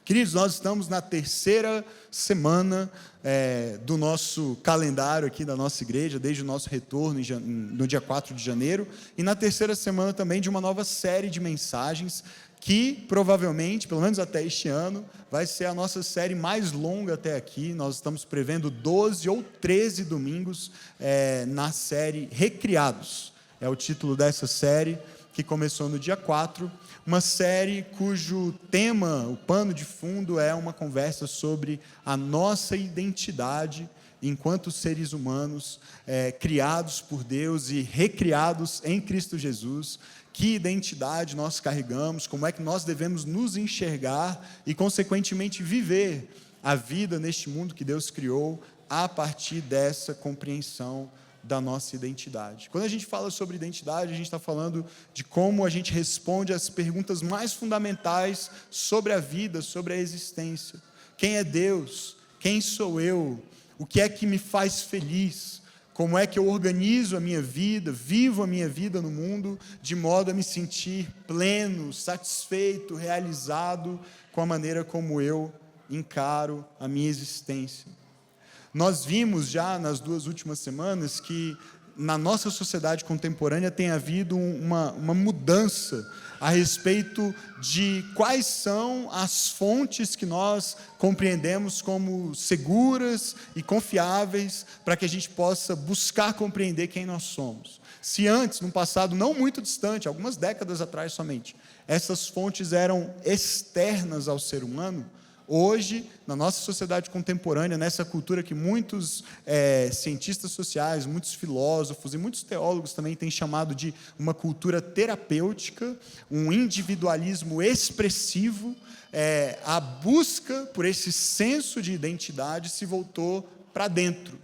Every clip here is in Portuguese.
Queridos, nós estamos na terceira semana do nosso calendário aqui da nossa igreja, desde o nosso retorno no dia 4 de janeiro, e na terceira semana também de uma nova série de mensagens, que provavelmente, pelo menos até este ano, vai ser a nossa série mais longa até aqui. Nós estamos prevendo 12 ou 13 domingos na série Recriados, é o título dessa série, que começou no dia 4, uma série cujo tema, o pano de fundo, é uma conversa sobre a nossa identidade enquanto seres humanos, criados por Deus e recriados em Cristo Jesus. Que identidade nós carregamos, como é que nós devemos nos enxergar e, consequentemente, viver a vida neste mundo que Deus criou a partir dessa compreensão da nossa identidade. Quando a gente fala sobre identidade, a gente está falando de como a gente responde às perguntas mais fundamentais sobre a vida, sobre a existência. Quem é Deus? Quem sou eu? O que é que me faz feliz? Como é que eu organizo a minha vida, vivo a minha vida no mundo, de modo a me sentir pleno, satisfeito, realizado com a maneira como eu encaro a minha existência. Nós vimos já nas 2 últimas semanas que na nossa sociedade contemporânea tem havido uma mudança a respeito de quais são as fontes que nós compreendemos como seguras e confiáveis para que a gente possa buscar compreender quem nós somos. Se antes, num passado não muito distante, algumas décadas atrás somente, essas fontes eram externas ao ser humano, hoje, na nossa sociedade contemporânea, nessa cultura que muitos cientistas sociais, muitos filósofos e muitos teólogos também têm chamado de uma cultura terapêutica, um individualismo expressivo, a busca por esse senso de identidade se voltou para dentro,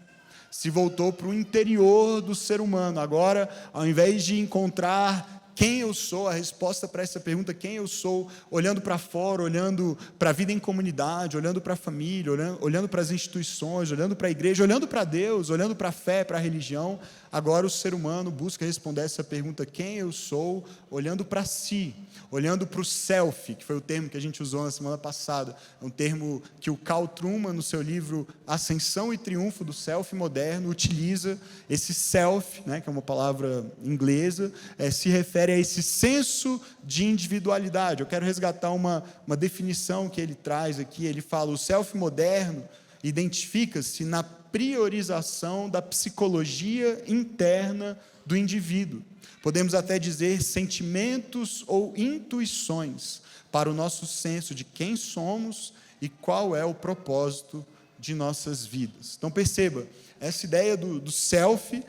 se voltou para o interior do ser humano. Agora, ao invés de encontrar quem eu sou, a resposta para essa pergunta, quem eu sou, olhando para fora, olhando para a vida em comunidade, olhando para a família, olhando para as instituições, olhando para a igreja, olhando para Deus, olhando para a fé, para a religião, agora o ser humano busca responder essa pergunta, quem eu sou, olhando para si, olhando para o self, que foi o termo que a gente usou na semana passada, um termo que o Carl Trueman, no seu livro Ascensão e Triunfo do Self Moderno, utiliza esse self, que é uma palavra inglesa, se refere a esse senso de individualidade. Eu quero resgatar uma definição que ele traz aqui. Ele fala: o self moderno identifica-se na priorização da psicologia interna do indivíduo. Podemos até dizer sentimentos ou intuições para o nosso senso de quem somos e qual é o propósito de nossas vidas. Então perceba, essa ideia do self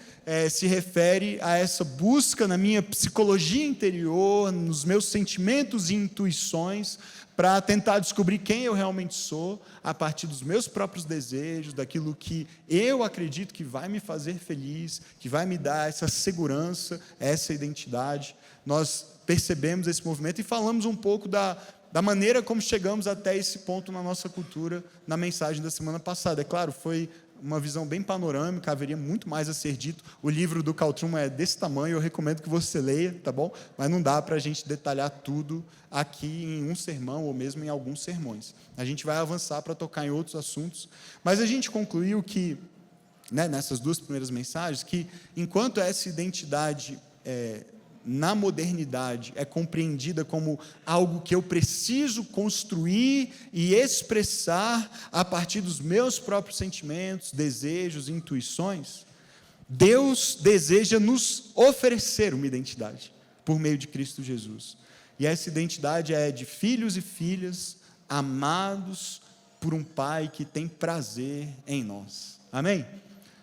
se refere a essa busca na minha psicologia interior, nos meus sentimentos e intuições, para tentar descobrir quem eu realmente sou, a partir dos meus próprios desejos, daquilo que eu acredito que vai me fazer feliz, que vai me dar essa segurança, essa identidade. Nós percebemos esse movimento e falamos um pouco da maneira como chegamos até esse ponto na nossa cultura, na mensagem da semana passada. É claro, foi uma visão bem panorâmica, haveria muito mais a ser dito. O livro do Carl Trueman é desse tamanho, eu recomendo que você leia, tá bom? Mas não dá para a gente detalhar tudo aqui em um sermão, ou mesmo em alguns sermões. A gente vai avançar para tocar em outros assuntos, mas a gente concluiu que, nessas 2 primeiras mensagens, que enquanto essa identidade na modernidade é compreendida como algo que eu preciso construir e expressar a partir dos meus próprios sentimentos, desejos, intuições, Deus deseja nos oferecer uma identidade por meio de Cristo Jesus. E essa identidade é de filhos e filhas amados por um Pai que tem prazer em nós. Amém?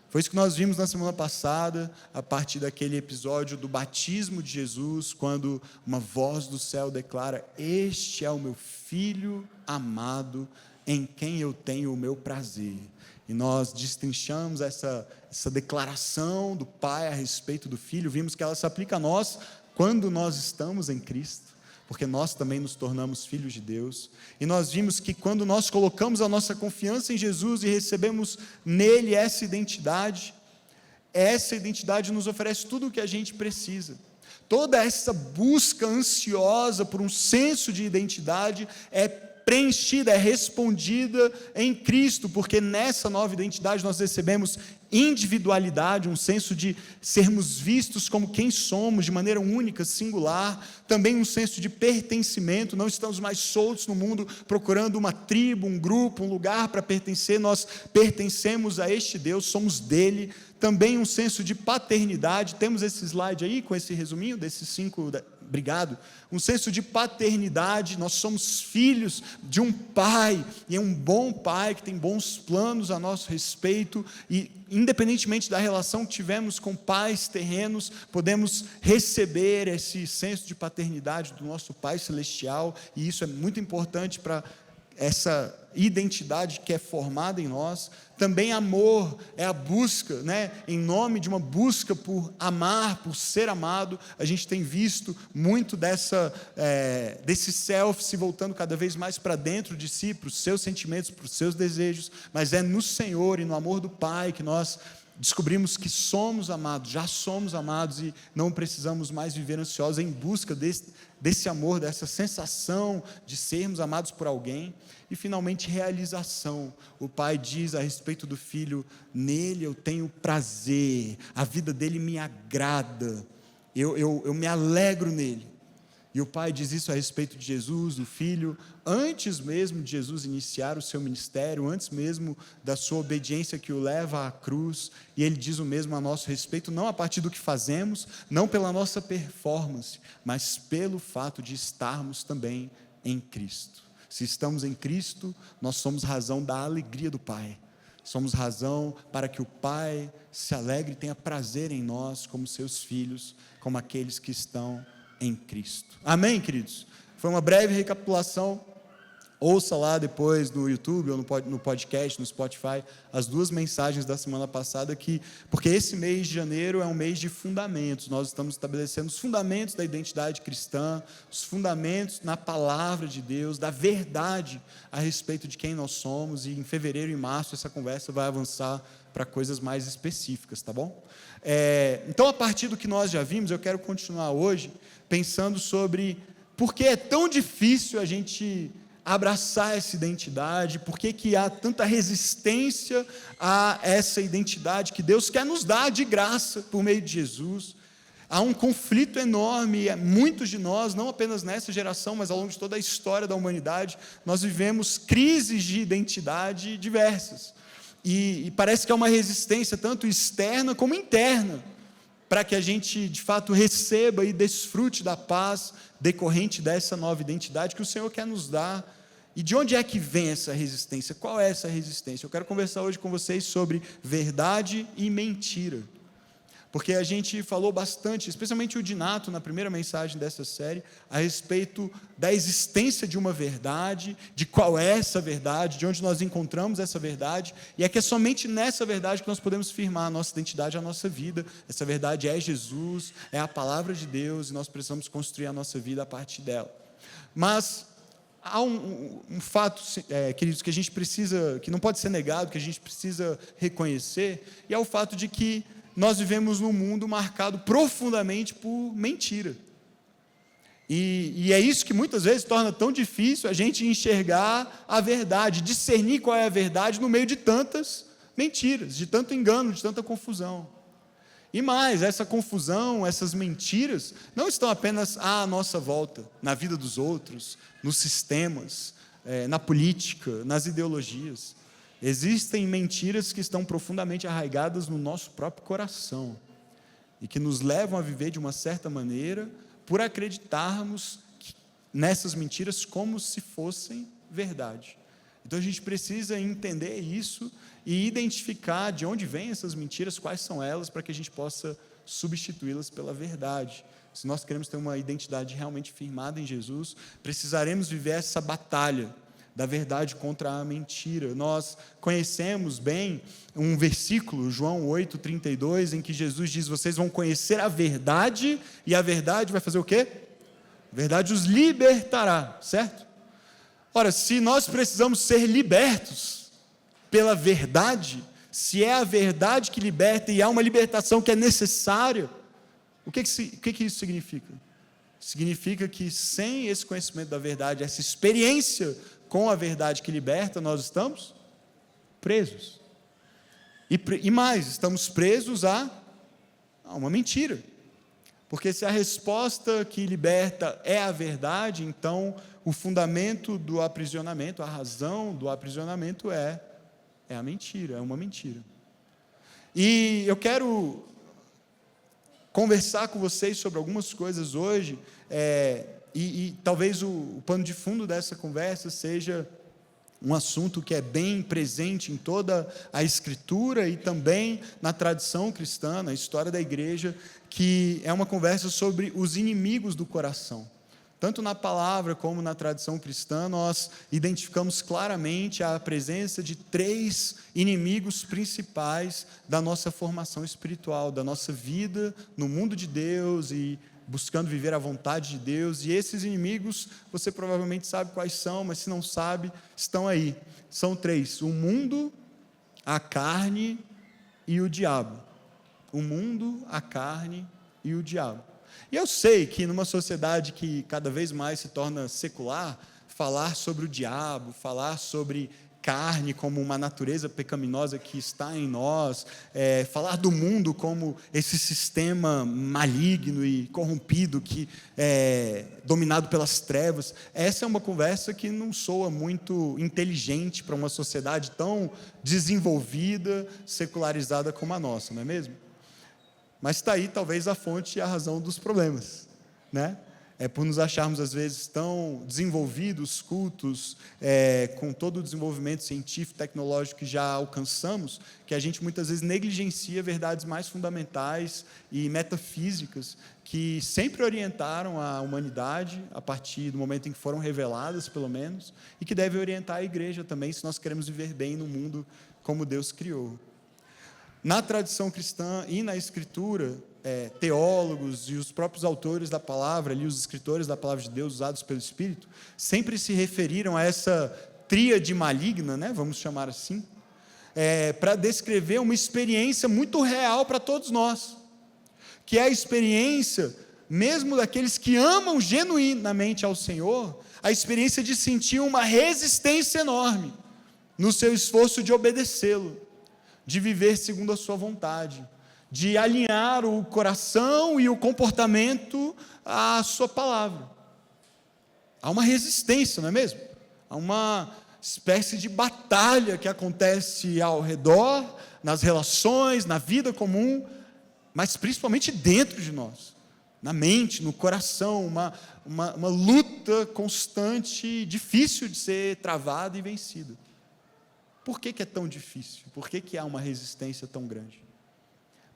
Foi isso que nós vimos na semana passada, a partir daquele episódio do batismo de Jesus, quando uma voz do céu declara: este é o meu Filho amado, em quem eu tenho o meu prazer. E nós destrinchamos essa declaração do Pai a respeito do Filho, vimos que ela se aplica a nós quando nós estamos em Cristo, porque nós também nos tornamos filhos de Deus, e nós vimos que quando nós colocamos a nossa confiança em Jesus e recebemos nele essa identidade nos oferece tudo o que a gente precisa. Toda essa busca ansiosa por um senso de identidade é preenchida, é respondida em Cristo, porque nessa nova identidade nós recebemos individualidade, um senso de sermos vistos como quem somos, de maneira única, singular, também um senso de pertencimento, não estamos mais soltos no mundo procurando uma tribo, um grupo, um lugar para pertencer, nós pertencemos a este Deus, somos dele. Também um senso de paternidade, temos esse slide aí com esse resuminho desses 5, obrigado, um senso de paternidade, nós somos filhos de um pai, e é um bom pai que tem bons planos a nosso respeito, e independentemente da relação que tivemos com pais terrenos, podemos receber esse senso de paternidade do nosso Pai Celestial, e isso é muito importante para essa identidade que é formada em nós. Também amor é a busca, em nome de uma busca por amar, por ser amado. A gente tem visto muito desse self se voltando cada vez mais para dentro de si, para os seus sentimentos, para os seus desejos, mas é no Senhor e no amor do Pai que nós descobrimos que somos amados, já somos amados e não precisamos mais viver ansiosos em busca desse amor, dessa sensação de sermos amados por alguém. E finalmente realização, o pai diz a respeito do filho: nele eu tenho prazer, a vida dele me agrada, eu me alegro nele. E o pai diz isso a respeito de Jesus, do filho, antes mesmo de Jesus iniciar o seu ministério, antes mesmo da sua obediência que o leva à cruz, e ele diz o mesmo a nosso respeito, não a partir do que fazemos, não pela nossa performance, mas pelo fato de estarmos também em Cristo. Se estamos em Cristo, nós somos razão da alegria do Pai, somos razão para que o Pai se alegre e tenha prazer em nós, como seus filhos, como aqueles que estão em Cristo. Amém, queridos? Foi uma breve recapitulação. Ouça lá depois no YouTube ou no podcast, no Spotify, as 2 mensagens da semana passada aqui, porque esse mês de janeiro é um mês de fundamentos. Nós estamos estabelecendo os fundamentos da identidade cristã, os fundamentos na palavra de Deus, da verdade a respeito de quem nós somos, e em fevereiro e março essa conversa vai avançar para coisas mais específicas, tá bom? Então, a partir do que nós já vimos, eu quero continuar hoje pensando sobre por que é tão difícil a gente abraçar essa identidade, por que há tanta resistência a essa identidade que Deus quer nos dar de graça por meio de Jesus. Há um conflito enorme, muitos de nós, não apenas nessa geração, mas ao longo de toda a história da humanidade, nós vivemos crises de identidade diversas, e parece que há uma resistência tanto externa como interna, para que a gente de fato receba e desfrute da paz decorrente dessa nova identidade que o Senhor quer nos dar. E de onde é que vem essa resistência? Qual é essa resistência? Eu quero conversar hoje com vocês sobre verdade e mentira, porque a gente falou bastante, especialmente o Dinato, na primeira mensagem dessa série, a respeito da existência de uma verdade, de qual é essa verdade, de onde nós encontramos essa verdade, e é que é somente nessa verdade que nós podemos firmar a nossa identidade, a nossa vida. Essa verdade é Jesus, é a palavra de Deus, e nós precisamos construir a nossa vida a partir dela. Mas há um fato, queridos, que a gente precisa, que não pode ser negado, que a gente precisa reconhecer, e é o fato de que nós vivemos num mundo marcado profundamente por mentira. E é isso que muitas vezes torna tão difícil a gente enxergar a verdade, discernir qual é a verdade no meio de tantas mentiras, de tanto engano, de tanta confusão. E mais, essa confusão, essas mentiras, não estão apenas à nossa volta, na vida dos outros, nos sistemas, na política, nas ideologias. Existem mentiras que estão profundamente arraigadas no nosso próprio coração e que nos levam a viver de uma certa maneira por acreditarmos nessas mentiras como se fossem verdade. Então a gente precisa entender isso e identificar de onde vêm essas mentiras, quais são elas, para que a gente possa substituí-las pela verdade. Se nós queremos ter uma identidade realmente firmada em Jesus, precisaremos viver essa batalha da verdade contra a mentira. Nós conhecemos bem um versículo, João 8:32, em que Jesus diz: vocês vão conhecer a verdade, e a verdade vai fazer o quê? A verdade os libertará, certo? Ora, se nós precisamos ser libertos pela verdade, se é a verdade que liberta e há uma libertação que é necessária, o que isso significa? Significa que sem esse conhecimento da verdade, essa experiência com a verdade que liberta, nós estamos presos. E mais, estamos presos a uma mentira. Porque se a resposta que liberta é a verdade, então o fundamento do aprisionamento, a razão do aprisionamento é a mentira, é uma mentira. E eu quero conversar com vocês sobre algumas coisas hoje, e talvez o pano de fundo dessa conversa seja um assunto que é bem presente em toda a Escritura e também na tradição cristã, na história da igreja, que é uma conversa sobre os inimigos do coração. Tanto na palavra como na tradição cristã, nós identificamos claramente a presença de 3 inimigos principais da nossa formação espiritual, da nossa vida no mundo de Deus e buscando viver a vontade de Deus. E esses inimigos, você provavelmente sabe quais são, mas se não sabe, estão aí. São 3: o mundo, a carne e o diabo. O mundo, a carne e o diabo. E eu sei que numa sociedade que cada vez mais se torna secular, falar sobre o diabo, falar sobre carne como uma natureza pecaminosa que está em nós, falar do mundo como esse sistema maligno e corrompido que é dominado pelas trevas, essa é uma conversa que não soa muito inteligente para uma sociedade tão desenvolvida, secularizada como a nossa, não é mesmo? Mas está aí talvez a fonte e a razão dos problemas, né? É por nos acharmos às vezes tão desenvolvidos, cultos, com todo o desenvolvimento científico, tecnológico que já alcançamos, que a gente muitas vezes negligencia verdades mais fundamentais e metafísicas que sempre orientaram a humanidade a partir do momento em que foram reveladas, pelo menos, e que devem orientar a igreja também, se nós queremos viver bem no mundo como Deus criou. Na tradição cristã e na Escritura, teólogos e os próprios autores da palavra, ali, os escritores da palavra de Deus, usados pelo Espírito, sempre se referiram a essa tríade maligna, né, vamos chamar assim, para descrever uma experiência muito real para todos nós, que é a experiência, mesmo daqueles que amam genuinamente ao Senhor, a experiência de sentir uma resistência enorme no seu esforço de obedecê-lo, de viver segundo a sua vontade, de alinhar o coração e o comportamento à sua palavra. Há uma resistência, não é mesmo? Há uma espécie de batalha que acontece ao redor, nas relações, na vida comum, mas principalmente dentro de nós, na mente, no coração, uma luta constante, difícil de ser travada e vencida. Por que é tão difícil? Por que há uma resistência tão grande?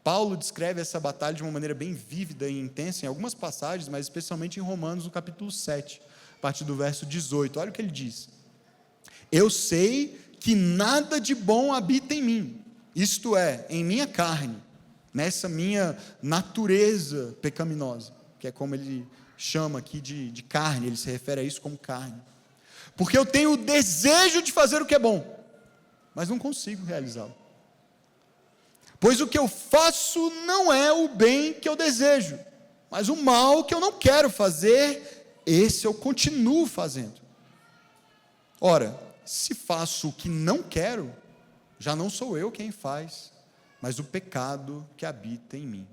Paulo descreve essa batalha de uma maneira bem vívida e intensa em algumas passagens, mas especialmente em Romanos, no capítulo 7, a partir do verso 18. Olha o que ele diz: eu sei que nada de bom habita em mim, isto é, em minha carne, nessa minha natureza pecaminosa, que é como ele chama aqui de carne, ele se refere a isso como carne. Porque eu tenho o desejo de fazer o que é bom, mas não consigo realizá-lo. Pois o que eu faço não é o bem que eu desejo, mas o mal que eu não quero fazer, esse eu continuo fazendo. Ora, se faço o que não quero, já não sou eu quem faz, mas o pecado que habita em mim.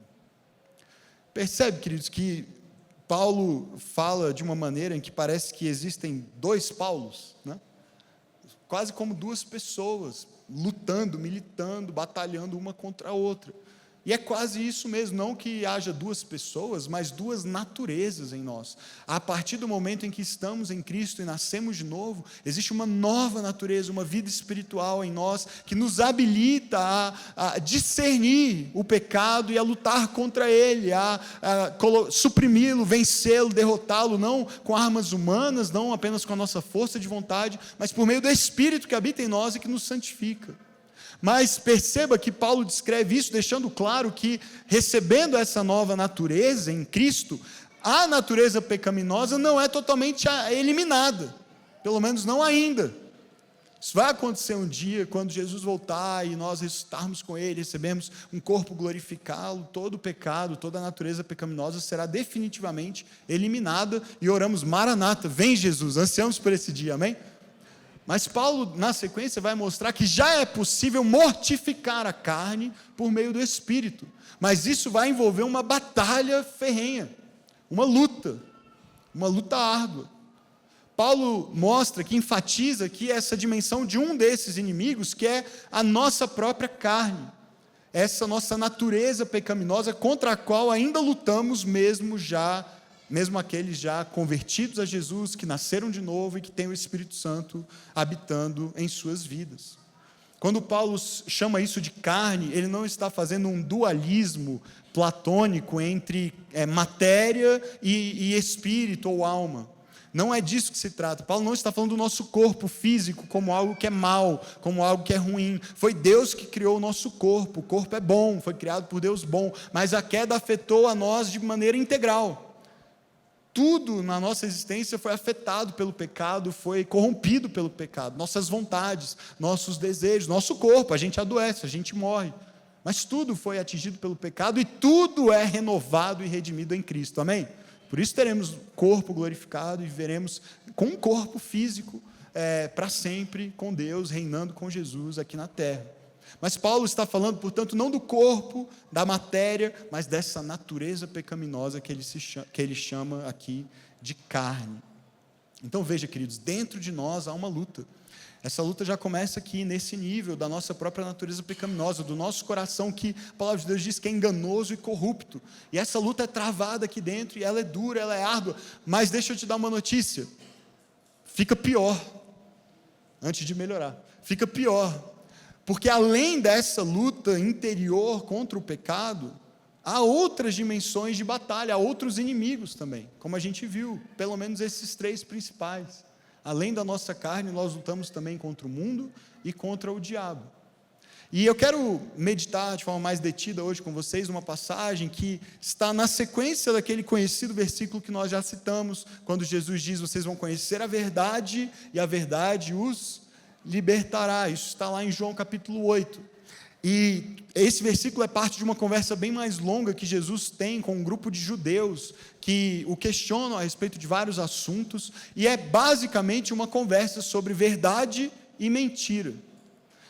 Percebe, queridos, que Paulo fala de uma maneira em que parece que existem 2 Paulos, né? Quase como 2 pessoas, lutando, militando, batalhando uma contra a outra. E é quase isso mesmo, não que haja 2 pessoas, mas 2 naturezas em nós. A partir do momento em que estamos em Cristo e nascemos de novo, existe uma nova natureza, uma vida espiritual em nós, que nos habilita a discernir o pecado e a lutar contra ele, a suprimi-lo, vencê-lo, derrotá-lo, não com armas humanas, não apenas com a nossa força de vontade, mas por meio do Espírito que habita em nós e que nos santifica. Mas perceba que Paulo descreve isso, deixando claro que, recebendo essa nova natureza em Cristo, a natureza pecaminosa não é totalmente eliminada, pelo menos não ainda. Isso vai acontecer um dia, quando Jesus voltar e nós ressuscitarmos com Ele, recebemos um corpo glorificado, todo o pecado, toda a natureza pecaminosa será definitivamente eliminada, e oramos: Maranata, vem Jesus, ansiamos por esse dia, amém? Mas Paulo, na sequência, vai mostrar que já é possível mortificar a carne por meio do Espírito. Mas isso vai envolver uma batalha ferrenha, uma luta árdua. Paulo mostra, que enfatiza aqui essa dimensão de um desses inimigos, que é a nossa própria carne, essa nossa natureza pecaminosa contra a qual ainda lutamos mesmo aqueles já convertidos a Jesus, que nasceram de novo e que têm o Espírito Santo habitando em suas vidas. Quando Paulo chama isso de carne, ele não está fazendo um dualismo platônico entre matéria e espírito ou alma. Não é disso que se trata. Paulo não está falando do nosso corpo físico como algo que é mal, como algo que é ruim. Foi Deus que criou o nosso corpo. O corpo é bom, foi criado por Deus bom, mas a queda afetou a nós de maneira integral. Tudo na nossa existência foi afetado pelo pecado, foi corrompido pelo pecado. Nossas vontades, nossos desejos, nosso corpo, a gente adoece, a gente morre. Mas tudo foi atingido pelo pecado e tudo é renovado e redimido em Cristo. Amém? Por isso teremos corpo glorificado e viveremos com um corpo físico para sempre com Deus, reinando com Jesus aqui na terra. Mas Paulo está falando, portanto, não do corpo, da matéria, mas dessa natureza pecaminosa que ele chama aqui de carne. Então veja, queridos, dentro de nós há uma luta. Essa luta já começa aqui nesse nível da nossa própria natureza pecaminosa, do nosso coração, que a palavra de Deus diz que é enganoso e corrupto. E essa luta é travada aqui dentro, e ela é dura, ela é árdua. Mas deixa eu te dar uma notícia: fica pior, antes de melhorar, fica pior. Porque além dessa luta interior contra o pecado, há outras dimensões de batalha, há outros inimigos também, como a gente viu, pelo menos esses 3 principais. Além da nossa carne, nós lutamos também contra o mundo e contra o diabo. E eu quero meditar de forma mais detida hoje com vocês uma passagem que está na sequência daquele conhecido versículo que nós já citamos, quando Jesus diz: vocês vão conhecer a verdade e a verdade os libertará. Isso está lá em João capítulo 8. E esse versículo é parte de uma conversa bem mais longa que Jesus tem com um grupo de judeus que o questionam a respeito de vários assuntos, e é basicamente uma conversa sobre verdade e mentira.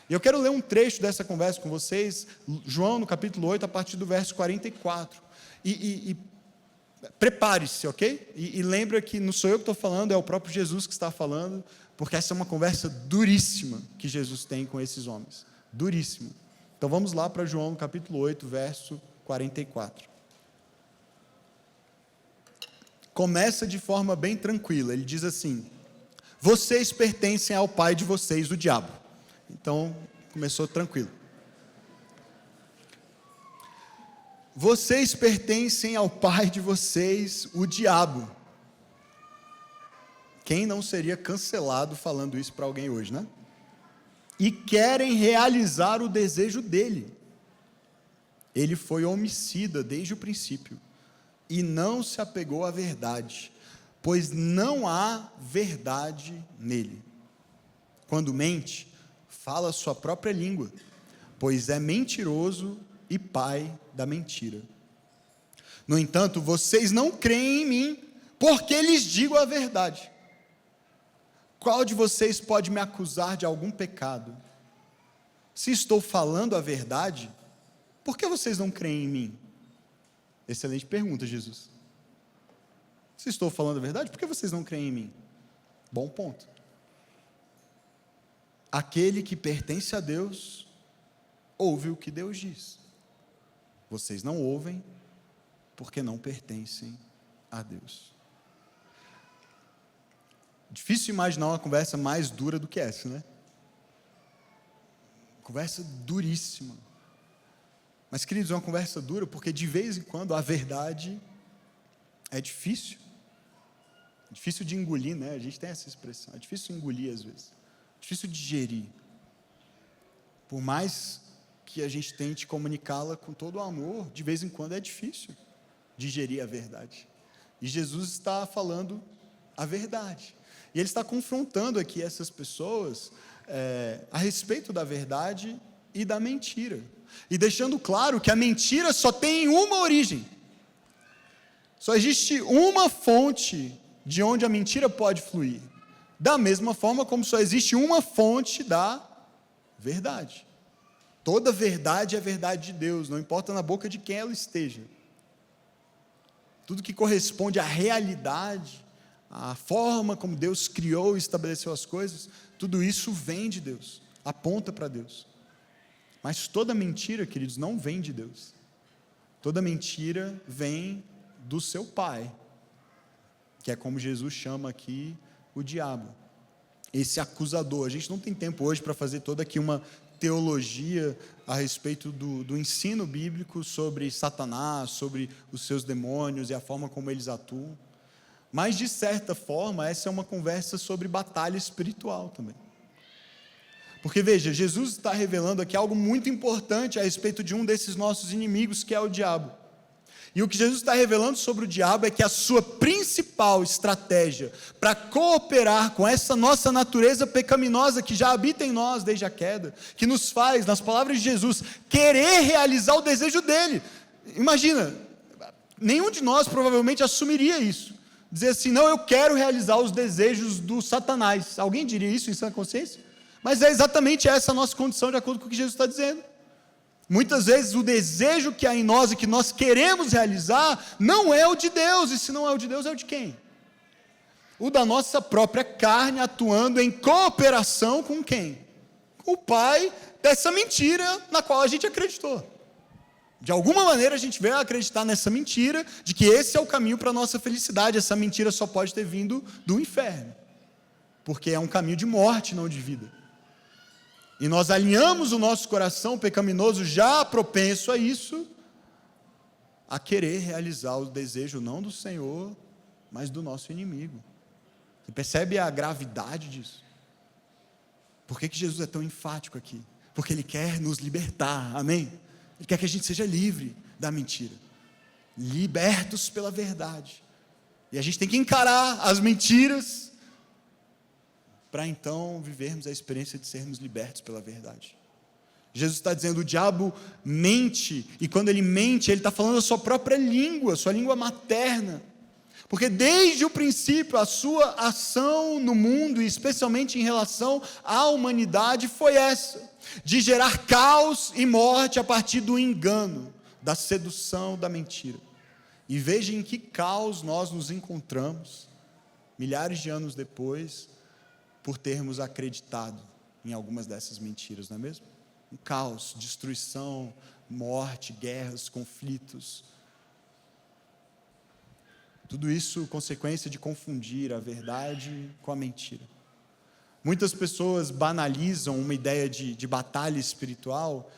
E eu quero ler um trecho dessa conversa com vocês, João no capítulo 8, a partir do verso 44. E prepare-se, ok? E lembra que não sou eu que estou falando, é o próprio Jesus que está falando, porque essa é uma conversa duríssima que Jesus tem com esses homens. Duríssima. Então vamos lá para João, capítulo 8, verso 44. Começa de forma bem tranquila, ele diz assim: vocês pertencem ao pai de vocês, o diabo. Então, começou tranquilo. Vocês pertencem ao pai de vocês, o diabo. Quem não seria cancelado falando isso para alguém hoje, né? E querem realizar o desejo dele. Ele foi homicida desde o princípio e não se apegou à verdade, pois não há verdade nele. Quando mente, fala a sua própria língua, pois é mentiroso e pai da mentira. No entanto, vocês não creem em mim, porque lhes digo a verdade. Qual de vocês pode me acusar de algum pecado? Se estou falando a verdade, por que vocês não creem em mim? Excelente pergunta, Jesus. Se estou falando a verdade, por que vocês não creem em mim? Bom ponto. Aquele que pertence a Deus, ouve o que Deus diz. Vocês não ouvem, porque não pertencem a Deus. Difícil imaginar uma conversa mais dura do que essa, né? Conversa duríssima. Mas, queridos, é uma conversa dura porque de vez em quando a verdade é difícil. É difícil de engolir, né? A gente tem essa expressão. É difícil engolir às vezes. É difícil digerir. Por mais que a gente tente comunicá-la com todo o amor, de vez em quando é difícil digerir a verdade. E Jesus está falando a verdade. E ele está confrontando aqui essas pessoas a respeito da verdade e da mentira. E deixando claro que a mentira só tem uma origem. Só existe uma fonte de onde a mentira pode fluir. Da mesma forma como só existe uma fonte da verdade. Toda verdade é verdade de Deus, não importa na boca de quem ela esteja. Tudo que corresponde à realidade, à forma como Deus criou e estabeleceu as coisas, tudo isso vem de Deus, aponta para Deus. Mas toda mentira, queridos, não vem de Deus. Toda mentira vem do seu pai, que é como Jesus chama aqui o diabo, esse acusador. A gente não tem tempo hoje para fazer toda aqui uma teologia a respeito do ensino bíblico sobre Satanás, sobre os seus demônios e a forma como eles atuam, mas de certa forma essa é uma conversa sobre batalha espiritual também, porque veja, Jesus está revelando aqui algo muito importante a respeito de um desses nossos inimigos, que é o diabo. E o que Jesus está revelando sobre o diabo é que a sua principal estratégia para cooperar com essa nossa natureza pecaminosa que já habita em nós desde a queda, que nos faz, nas palavras de Jesus, querer realizar o desejo dele. Imagina, nenhum de nós provavelmente assumiria isso, dizer assim, não, eu quero realizar os desejos do Satanás. Alguém diria isso em sã consciência? Mas é exatamente essa a nossa condição, de acordo com o que Jesus está dizendo. Muitas vezes o desejo que há em nós e que nós queremos realizar não é o de Deus, e se não é o de Deus, é o de quem? O da nossa própria carne, atuando em cooperação com quem? Com o pai dessa mentira na qual a gente acreditou. De alguma maneira a gente veio acreditar nessa mentira, de que esse é o caminho para a nossa felicidade. Essa mentira só pode ter vindo do inferno, porque é um caminho de morte, não de vida. E nós alinhamos o nosso coração pecaminoso, já propenso a isso, a querer realizar o desejo não do Senhor, mas do nosso inimigo. Você percebe a gravidade disso? Por que Jesus é tão enfático aqui? Porque Ele quer nos libertar, amém? Ele quer que a gente seja livre da mentira, libertos pela verdade. E a gente tem que encarar as mentiras, para então vivermos a experiência de sermos libertos pela verdade. Jesus está dizendo, o diabo mente, e quando ele mente, ele está falando a sua própria língua, sua língua materna, porque desde o princípio a sua ação no mundo, e especialmente em relação à humanidade, foi essa, de gerar caos e morte a partir do engano, da sedução, da mentira. E veja em que caos nós nos encontramos, milhares de anos depois, por termos acreditado em algumas dessas mentiras, não é mesmo? Um caos, destruição, morte, guerras, conflitos. Tudo isso consequência de confundir a verdade com a mentira. Muitas pessoas banalizam uma ideia de batalha espiritual,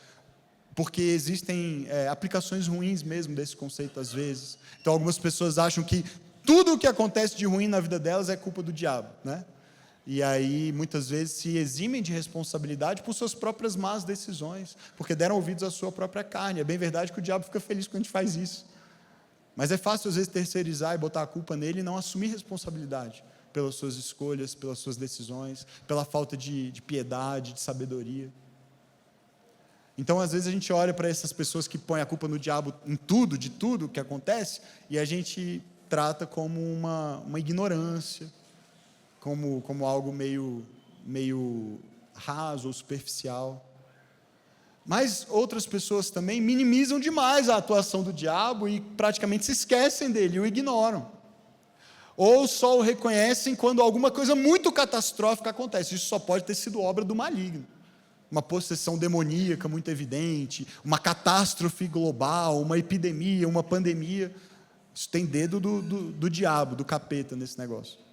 porque existem aplicações ruins mesmo desse conceito às vezes. Então algumas pessoas acham que tudo o que acontece de ruim na vida delas é culpa do diabo, né? E aí, muitas vezes, se eximem de responsabilidade por suas próprias más decisões, porque deram ouvidos à sua própria carne. É bem verdade que o diabo fica feliz quando a gente faz isso. Mas é fácil, às vezes, terceirizar e botar a culpa nele e não assumir responsabilidade pelas suas escolhas, pelas suas decisões, pela falta de piedade, de sabedoria. Então, às vezes, a gente olha para essas pessoas que põem a culpa no diabo em tudo, de tudo que acontece, e a gente trata como uma ignorância, como algo meio raso ou superficial. Mas outras pessoas também minimizam demais a atuação do diabo e praticamente se esquecem dele, o ignoram. Ou só o reconhecem quando alguma coisa muito catastrófica acontece. Isso só pode ter sido obra do maligno. Uma possessão demoníaca muito evidente, uma catástrofe global, uma epidemia, uma pandemia. Isso tem dedo do diabo, do capeta nesse negócio.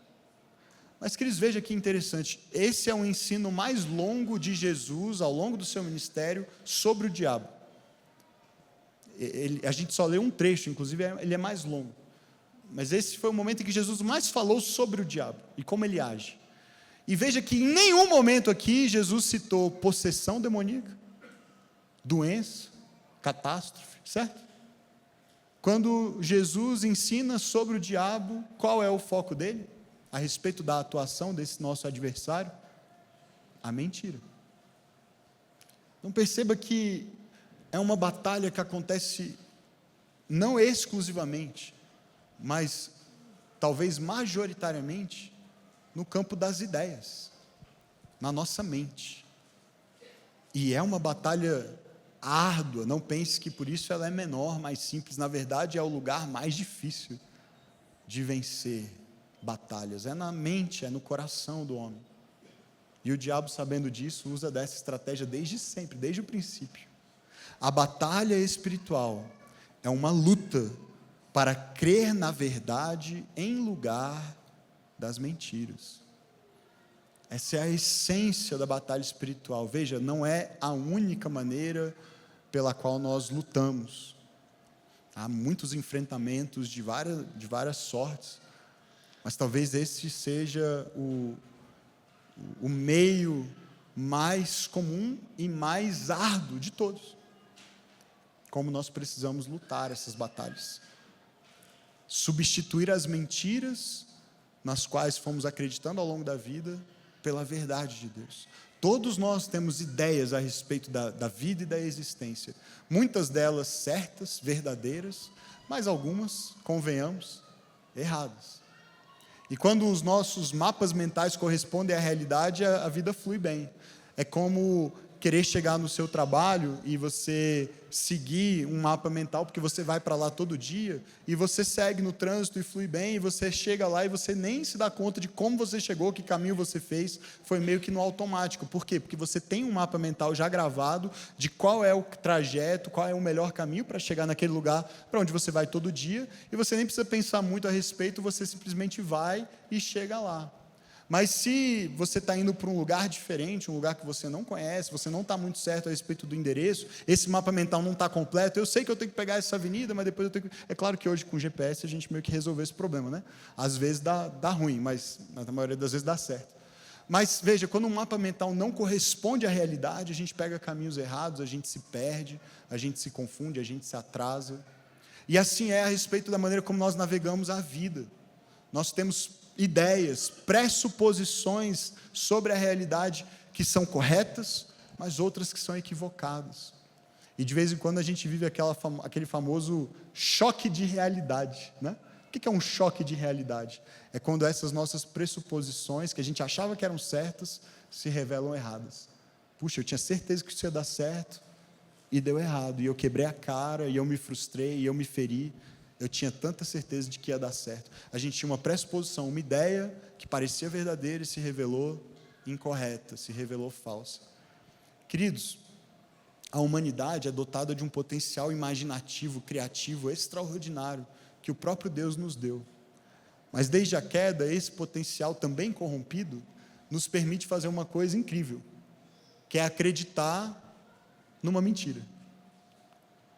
Mas, queridos, veja que interessante, esse é o ensino mais longo de Jesus, ao longo do seu ministério, sobre o diabo. A gente só leu um trecho, inclusive ele é mais longo. Mas esse foi o momento em que Jesus mais falou sobre o diabo, e como ele age. E veja que em nenhum momento aqui, Jesus citou possessão demoníaca, doença, catástrofe, certo? Quando Jesus ensina sobre o diabo, qual é o foco dele? A respeito da atuação desse nosso adversário? A mentira. Então perceba que é uma batalha que acontece não exclusivamente, mas talvez majoritariamente no campo das ideias, na nossa mente. E é uma batalha árdua, não pense que por isso ela é menor, mais simples. Na verdade, é o lugar mais difícil de vencer batalhas. É na mente, é no coração do homem. E o diabo, sabendo disso, usa dessa estratégia desde sempre, desde o princípio. A batalha espiritual é uma luta para crer na verdade em lugar das mentiras. Essa é a essência da batalha espiritual. Veja, não é a única maneira pela qual nós lutamos. Há muitos enfrentamentos de várias sortes, mas talvez esse seja o meio mais comum e mais árduo de todos. Como nós precisamos lutar essas batalhas. Substituir as mentiras nas quais fomos acreditando ao longo da vida pela verdade de Deus. Todos nós temos ideias a respeito da vida e da existência. Muitas delas certas, verdadeiras, mas algumas, convenhamos, erradas. E quando os nossos mapas mentais correspondem à realidade, a vida flui bem. É como querer chegar no seu trabalho e você seguir um mapa mental, porque você vai para lá todo dia, e você segue no trânsito e flui bem, e você chega lá e você nem se dá conta de como você chegou, que caminho você fez, foi meio que no automático. Por quê? Porque você tem um mapa mental já gravado de qual é o trajeto, qual é o melhor caminho para chegar naquele lugar para onde você vai todo dia, e você nem precisa pensar muito a respeito, você simplesmente vai e chega lá. Mas se você está indo para um lugar diferente, um lugar que você não conhece, você não está muito certo a respeito do endereço, esse mapa mental não está completo, eu sei que eu tenho que pegar essa avenida, mas depois eu tenho que... É claro que hoje com GPS a gente meio que resolveu esse problema, né? Às vezes dá ruim, mas na maioria das vezes dá certo. Mas veja, quando um mapa mental não corresponde à realidade, a gente pega caminhos errados, a gente se perde, a gente se confunde, a gente se atrasa. E assim é a respeito da maneira como nós navegamos a vida. Nós temos ideias, pressuposições sobre a realidade que são corretas, mas outras que são equivocadas. E de vez em quando a gente vive aquele famoso choque de realidade, né? O que é um choque de realidade? É quando essas nossas pressuposições, que a gente achava que eram certas, se revelam erradas. Puxa, eu tinha certeza que isso ia dar certo, e deu errado, e eu quebrei a cara, e eu me frustrei, e eu me feri. Eu tinha tanta certeza de que ia dar certo. A gente tinha uma pressuposição, uma ideia que parecia verdadeira e se revelou incorreta, se revelou falsa. Queridos, a humanidade é dotada de um potencial imaginativo, criativo, extraordinário, que o próprio Deus nos deu. Mas desde a queda, esse potencial também corrompido, nos permite fazer uma coisa incrível, que é acreditar numa mentira.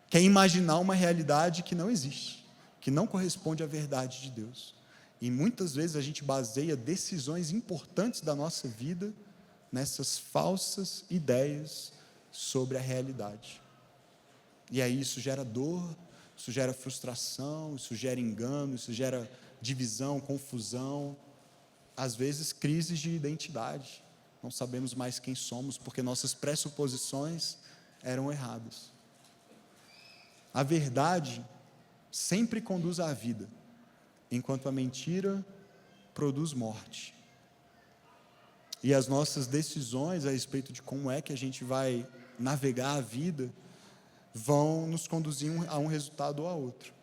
Que é imaginar uma realidade que não existe, que não corresponde à verdade de Deus. E muitas vezes a gente baseia decisões importantes da nossa vida nessas falsas ideias sobre a realidade. E aí isso gera dor, isso gera frustração, isso gera engano, isso gera divisão, confusão, às vezes crises de identidade. Não sabemos mais quem somos, porque nossas pressuposições eram erradas. A verdade sempre conduz à vida, enquanto a mentira produz morte. E as nossas decisões a respeito de como é que a gente vai navegar a vida vão nos conduzir a um resultado ou a outro.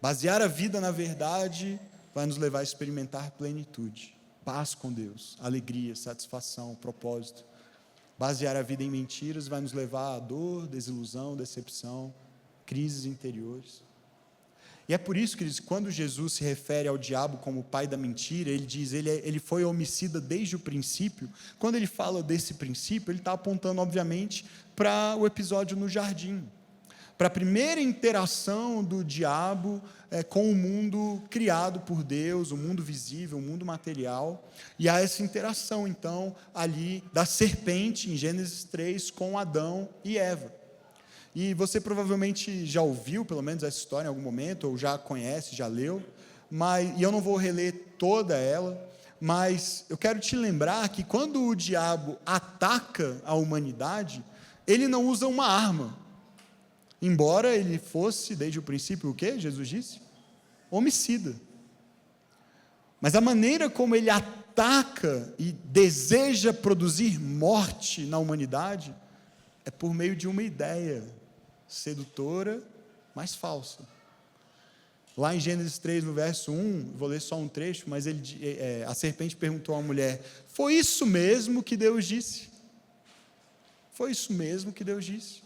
Basear a vida na verdade vai nos levar a experimentar plenitude, paz com Deus, alegria, satisfação, propósito. Basear a vida em mentiras vai nos levar a dor, desilusão, decepção, crises interiores. E é por isso, queridos, quando Jesus se refere ao diabo como o pai da mentira, ele diz, ele foi homicida desde o princípio. Quando ele fala desse princípio, ele está apontando, obviamente, para o episódio no jardim, para a primeira interação do diabo com o mundo criado por Deus, o mundo visível, o mundo material, e há essa interação, então, ali da serpente, em Gênesis 3, com Adão e Eva. E você provavelmente já ouviu, pelo menos, essa história em algum momento, ou já conhece, já leu, e eu não vou reler toda ela, mas eu quero te lembrar que quando o diabo ataca a humanidade, ele não usa uma arma, embora ele fosse, desde o princípio, o que Jesus disse? Homicida. Mas a maneira como ele ataca ataca e deseja produzir morte na humanidade é por meio de uma ideia sedutora, mas falsa. Lá em Gênesis 3, no verso 1, vou ler só um trecho, mas a serpente perguntou à mulher: foi isso mesmo que Deus disse? Foi isso mesmo que Deus disse?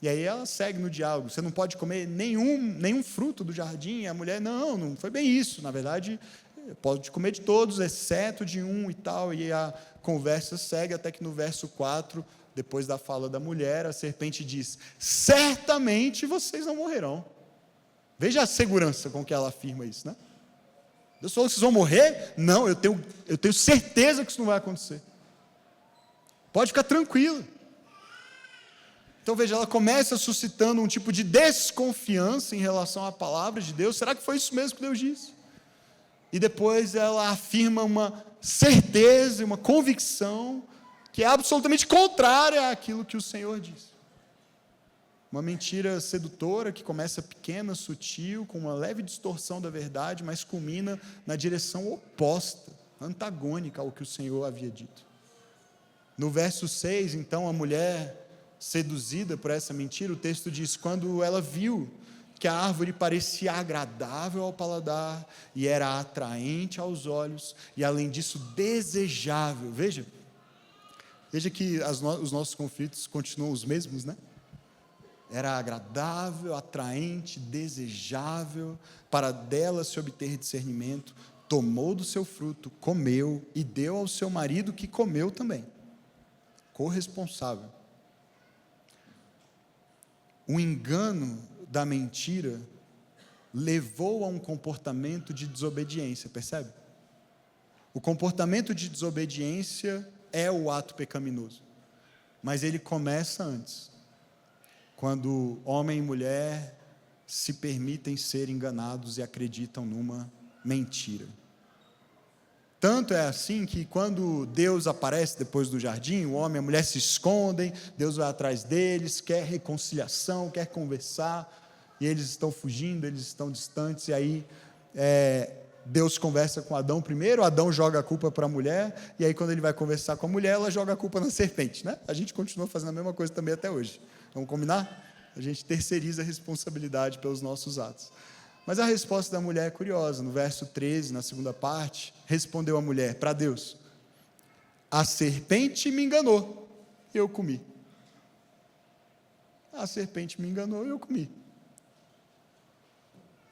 E aí ela segue no diálogo: você não pode comer nenhum fruto do jardim. E a mulher: não foi bem isso, na verdade, pode comer de todos, exceto de um e tal. E a conversa segue até que no verso 4, depois da fala da mulher, a serpente diz: certamente vocês não morrerão. Veja a segurança com que ela afirma isso, né? Deus falou: vocês vão morrer? Não, eu tenho certeza que isso não vai acontecer. Pode ficar tranquilo. Então veja, ela começa suscitando um tipo de desconfiança em relação à palavra de Deus. Será que foi isso mesmo que Deus disse? E depois ela afirma uma certeza, uma convicção que é absolutamente contrária àquilo que o Senhor disse. Uma mentira sedutora que começa pequena, sutil, com uma leve distorção da verdade, mas culmina na direção oposta, antagônica ao que o Senhor havia dito. No verso 6, então, a mulher seduzida por essa mentira, o texto diz: quando ela viu que a árvore parecia agradável ao paladar e era atraente aos olhos e, além disso, desejável. Veja que os nossos conflitos continuam os mesmos, né? Era agradável, atraente, desejável, para dela se obter discernimento, tomou do seu fruto, comeu e deu ao seu marido, que comeu também. Corresponsável. O engano da mentira levou a um comportamento de desobediência, percebe? O comportamento de desobediência é o ato pecaminoso, mas ele começa antes, quando homem e mulher se permitem ser enganados e acreditam numa mentira. Tanto é assim que quando Deus aparece depois do jardim, o homem e a mulher se escondem, Deus vai atrás deles, quer reconciliação, quer conversar, e eles estão fugindo, eles estão distantes, e aí Deus conversa com Adão primeiro, Adão joga a culpa para a mulher, e aí quando ele vai conversar com a mulher, ela joga a culpa na serpente, né? A gente continua fazendo a mesma coisa também até hoje. Vamos combinar? A gente terceiriza a responsabilidade pelos nossos atos. Mas a resposta da mulher é curiosa. No verso 13, na segunda parte, respondeu a mulher para Deus: a serpente me enganou, eu comi. A serpente me enganou, eu comi.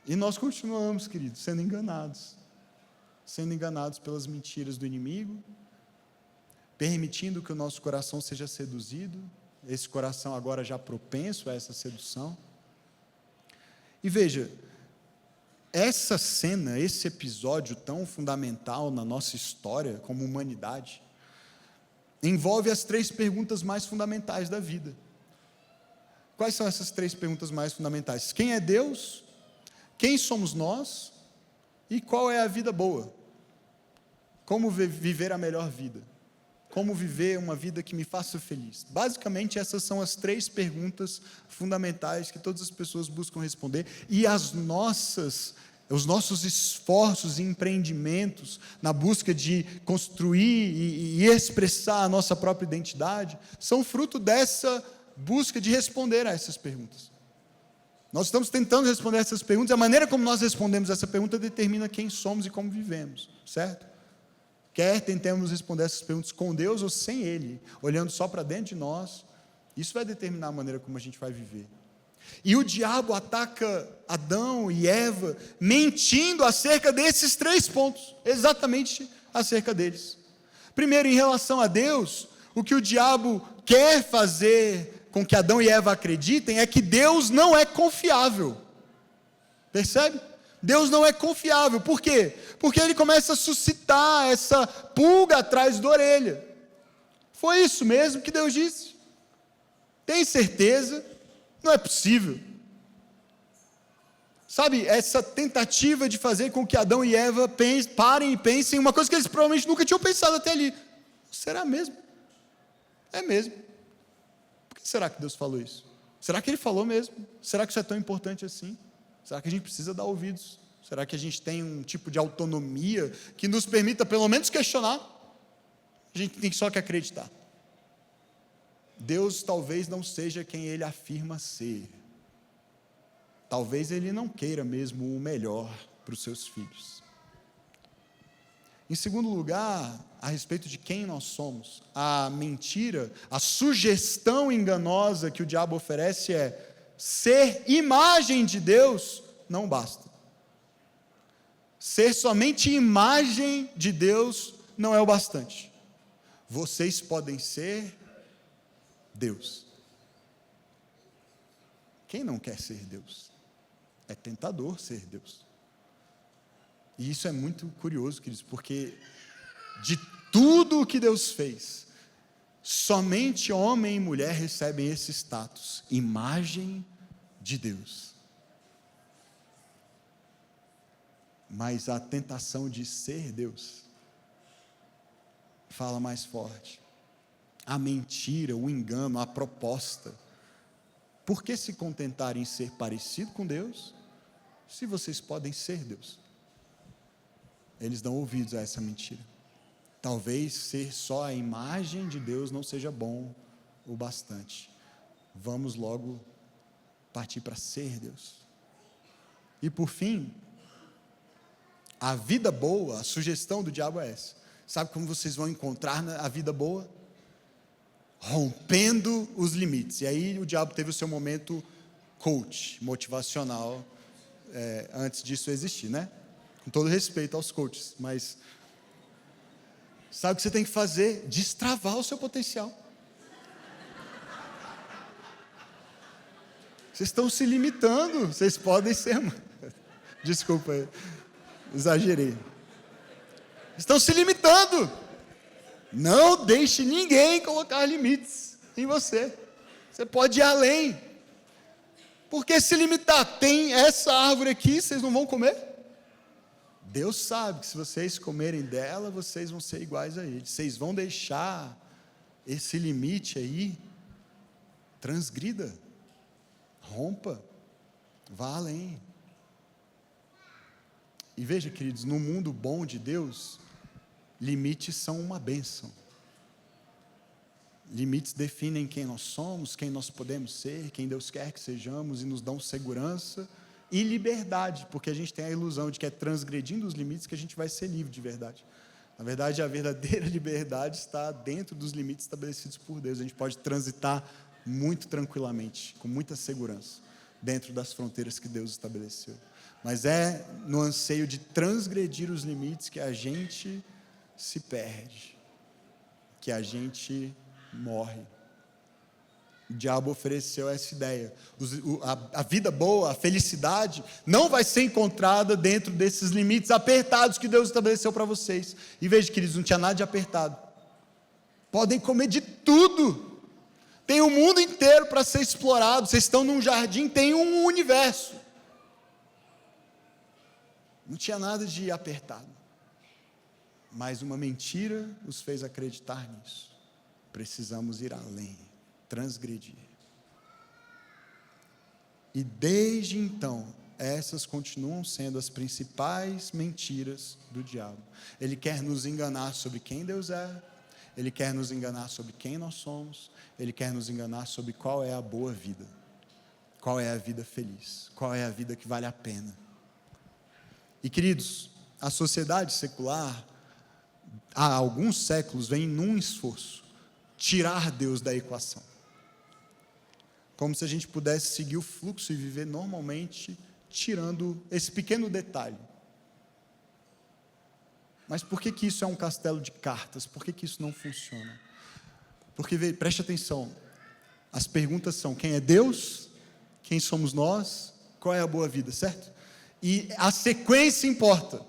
E nós continuamos, queridos, sendo enganados pelas mentiras do inimigo, permitindo que o nosso coração seja seduzido, esse coração agora já propenso a essa sedução. E veja, essa cena, esse episódio tão fundamental na nossa história como humanidade, envolve as 3 perguntas mais fundamentais da vida. Quais são essas 3 perguntas mais fundamentais? Quem é Deus? Quem somos nós? E qual é a vida boa? Como viver a melhor vida? Como viver uma vida que me faça feliz? Basicamente, essas são as 3 perguntas fundamentais que todas as pessoas buscam responder, e os nossos esforços e empreendimentos na busca de construir e expressar a nossa própria identidade são fruto dessa busca de responder a essas perguntas. Nós estamos tentando responder essas perguntas, e a maneira como nós respondemos essa pergunta determina quem somos e como vivemos, certo? Quer tentemos responder essas perguntas com Deus ou sem Ele, olhando só para dentro de nós, isso vai determinar a maneira como a gente vai viver. E o diabo ataca Adão e Eva, mentindo acerca desses 3 pontos, exatamente acerca deles. Primeiro, em relação a Deus, o que o diabo quer fazer com que Adão e Eva acreditem é que Deus não é confiável. Percebe? Deus não é confiável. Por quê? Porque ele começa a suscitar essa pulga atrás da orelha. Foi isso mesmo que Deus disse? Tem certeza? Não é possível. Sabe, essa tentativa de fazer com que Adão e Eva parem e pensem uma coisa que eles provavelmente nunca tinham pensado até ali. Será mesmo? É mesmo. Por que será que Deus falou isso? Será que Ele falou mesmo? Será que isso é tão importante assim? Será que a gente precisa dar ouvidos Será que a gente tem um tipo de autonomia que nos permita pelo menos questionar? A gente tem só que acreditar. Deus talvez não seja quem Ele afirma ser. Talvez Ele não queira mesmo o melhor para os seus filhos. Em segundo lugar, a respeito de quem nós somos, a mentira, a sugestão enganosa que o diabo oferece é: ser imagem de Deus não basta. Ser somente imagem de Deus não é o bastante. Vocês podem ser Deus. Quem não quer ser Deus? É tentador ser Deus. E isso é muito curioso, queridos, porque de tudo o que Deus fez, somente homem e mulher recebem esse status, imagem de Deus. Mas a tentação de ser Deus fala mais forte. A mentira, o engano, a proposta. Por que se contentar em ser parecido com Deus, se vocês podem ser Deus? Eles dão ouvidos a essa mentira. Talvez ser só a imagem de Deus não seja bom o bastante. Vamos logo partir para ser Deus. E por fim, a vida boa, a sugestão do diabo é essa. Sabe como vocês vão encontrar a vida boa? Rompendo os limites. E aí o diabo teve o seu momento coach, motivacional, antes disso existir, né? Com todo respeito aos coaches, mas sabe o que você tem que fazer? Destravar o seu potencial. Vocês estão se limitando, vocês podem ser... Desculpa, exagerei. Estão se limitando. Não deixe ninguém colocar limites em você. Você pode ir além. Porque se limitar, tem essa árvore aqui, vocês não vão comer? Deus sabe que se vocês comerem dela, vocês vão ser iguais a Ele. Vocês vão deixar esse limite aí, transgrida, rompa, vá além. E veja, queridos, no mundo bom de Deus, limites são uma bênção. Limites definem quem nós somos, quem nós podemos ser, quem Deus quer que sejamos, e nos dão segurança e liberdade, porque a gente tem a ilusão de que é transgredindo os limites que a gente vai ser livre de verdade. Na verdade, a verdadeira liberdade está dentro dos limites estabelecidos por Deus. A gente pode transitar muito tranquilamente, com muita segurança, dentro das fronteiras que Deus estabeleceu. Mas é no anseio de transgredir os limites que a gente se perde, que a gente morre. O diabo ofereceu essa ideia. A vida boa, a felicidade, não vai ser encontrada dentro desses limites apertados que Deus estabeleceu para vocês. E veja, queridos, não tinha nada de apertado. Podem comer de tudo. Tem o mundo inteiro para ser explorado. Vocês estão num jardim, tem um universo. Não tinha nada de apertado. Mas uma mentira os fez acreditar nisso. Precisamos ir além, transgredir. E desde então, essas continuam sendo as principais mentiras do diabo. Ele quer nos enganar sobre quem Deus é, ele quer nos enganar sobre quem nós somos, ele quer nos enganar sobre qual é a boa vida, qual é a vida feliz, qual é a vida que vale a pena. E queridos, a sociedade secular, há alguns séculos, vem num esforço, tirar Deus da equação. Como se a gente pudesse seguir o fluxo e viver normalmente, tirando esse pequeno detalhe. Mas por que isso é um castelo de cartas? Por que isso não funciona? Porque, preste atenção, as perguntas são: quem é Deus? Quem somos nós? Qual é a boa vida, certo? E a sequência importa.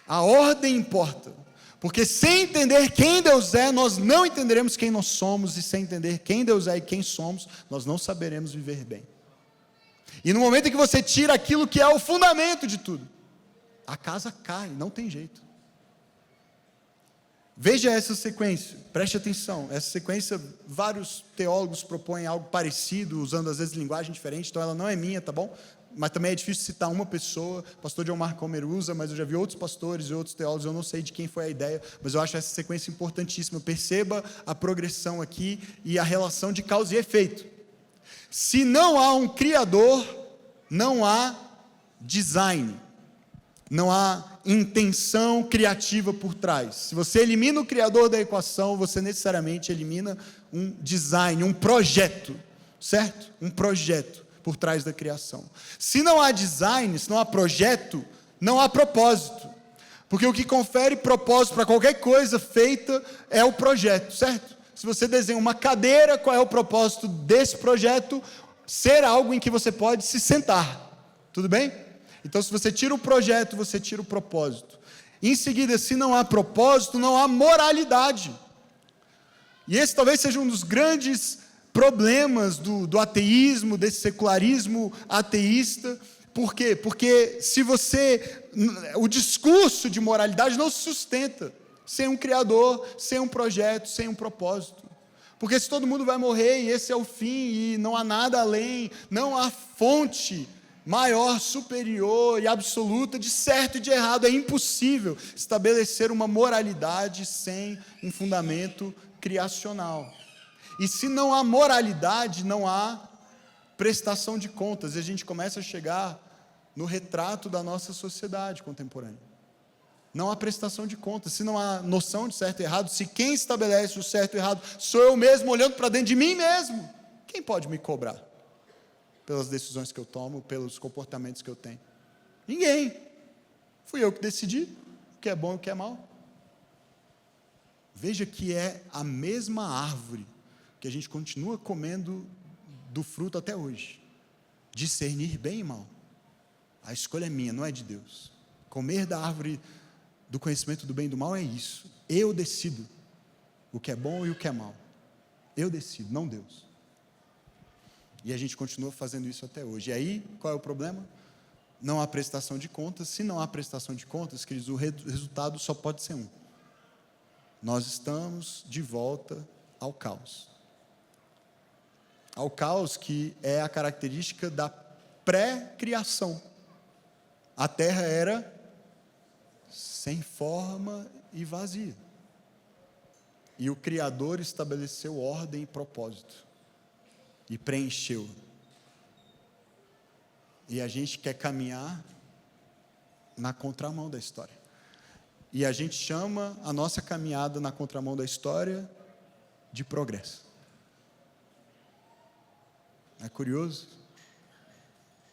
A ordem importa. Porque sem entender quem Deus é, nós não entenderemos quem nós somos, e sem entender quem Deus é e quem somos, nós não saberemos viver bem. E no momento em que você tira aquilo que é o fundamento de tudo, a casa cai, não tem jeito. Veja essa sequência, preste atenção, essa sequência, vários teólogos propõem algo parecido, usando às vezes linguagem diferente, então ela não é minha, tá bom? mas também é difícil citar uma pessoa. O pastor John Mark Comer usa, mas eu já vi outros pastores e outros teólogos, eu não sei de quem foi a ideia, mas eu acho essa sequência importantíssima. Perceba a progressão aqui e a relação de causa e efeito. Se não há um Criador, não há design, não há intenção criativa por trás. Se você elimina o Criador da equação, você necessariamente elimina um design, um projeto, certo? Um projeto por trás da criação. Se não há design, se não há projeto, não há propósito. Porque o que confere propósito para qualquer coisa feita é o projeto, certo? Se você desenha uma cadeira, qual é o propósito desse projeto? Ser algo em que você pode se sentar. Tudo bem? Então, se você tira o projeto, você tira o propósito. Em seguida, se não há propósito, não há moralidade. E esse talvez seja um dos grandes problemas do ateísmo, desse secularismo ateísta. Por quê? Porque o discurso de moralidade não se sustenta sem um Criador, sem um projeto, sem um propósito. Porque se todo mundo vai morrer e esse é o fim e não há nada além, não há fonte maior, superior e absoluta de certo e de errado, é impossível estabelecer uma moralidade sem um fundamento criacional. E se não há moralidade, não há prestação de contas, e a gente começa a chegar no retrato da nossa sociedade contemporânea. Não há prestação de contas, se não há noção de certo e errado, se quem estabelece o certo e errado sou eu mesmo, olhando para dentro de mim mesmo, quem pode me cobrar pelas decisões que eu tomo, pelos comportamentos que eu tenho? Ninguém. Fui eu que decidi o que é bom e o que é mal. Veja que é a mesma árvore que a gente continua comendo do fruto até hoje. Discernir bem e mal. A escolha é minha, não é de Deus. Comer da árvore do conhecimento do bem e do mal é isso. Eu decido o que é bom e o que é mal. Eu decido, não Deus. E a gente continua fazendo isso até hoje. E aí, qual é o problema? Não há prestação de contas. Se não há prestação de contas, queridos, o resultado só pode ser um. Nós estamos de volta ao caos. Ao caos que é a característica da pré-criação. A terra era sem forma e vazia. E o Criador estabeleceu ordem e propósito. E preencheu. E a gente quer caminhar na contramão da história. E a gente chama a nossa caminhada na contramão da história de progresso. É curioso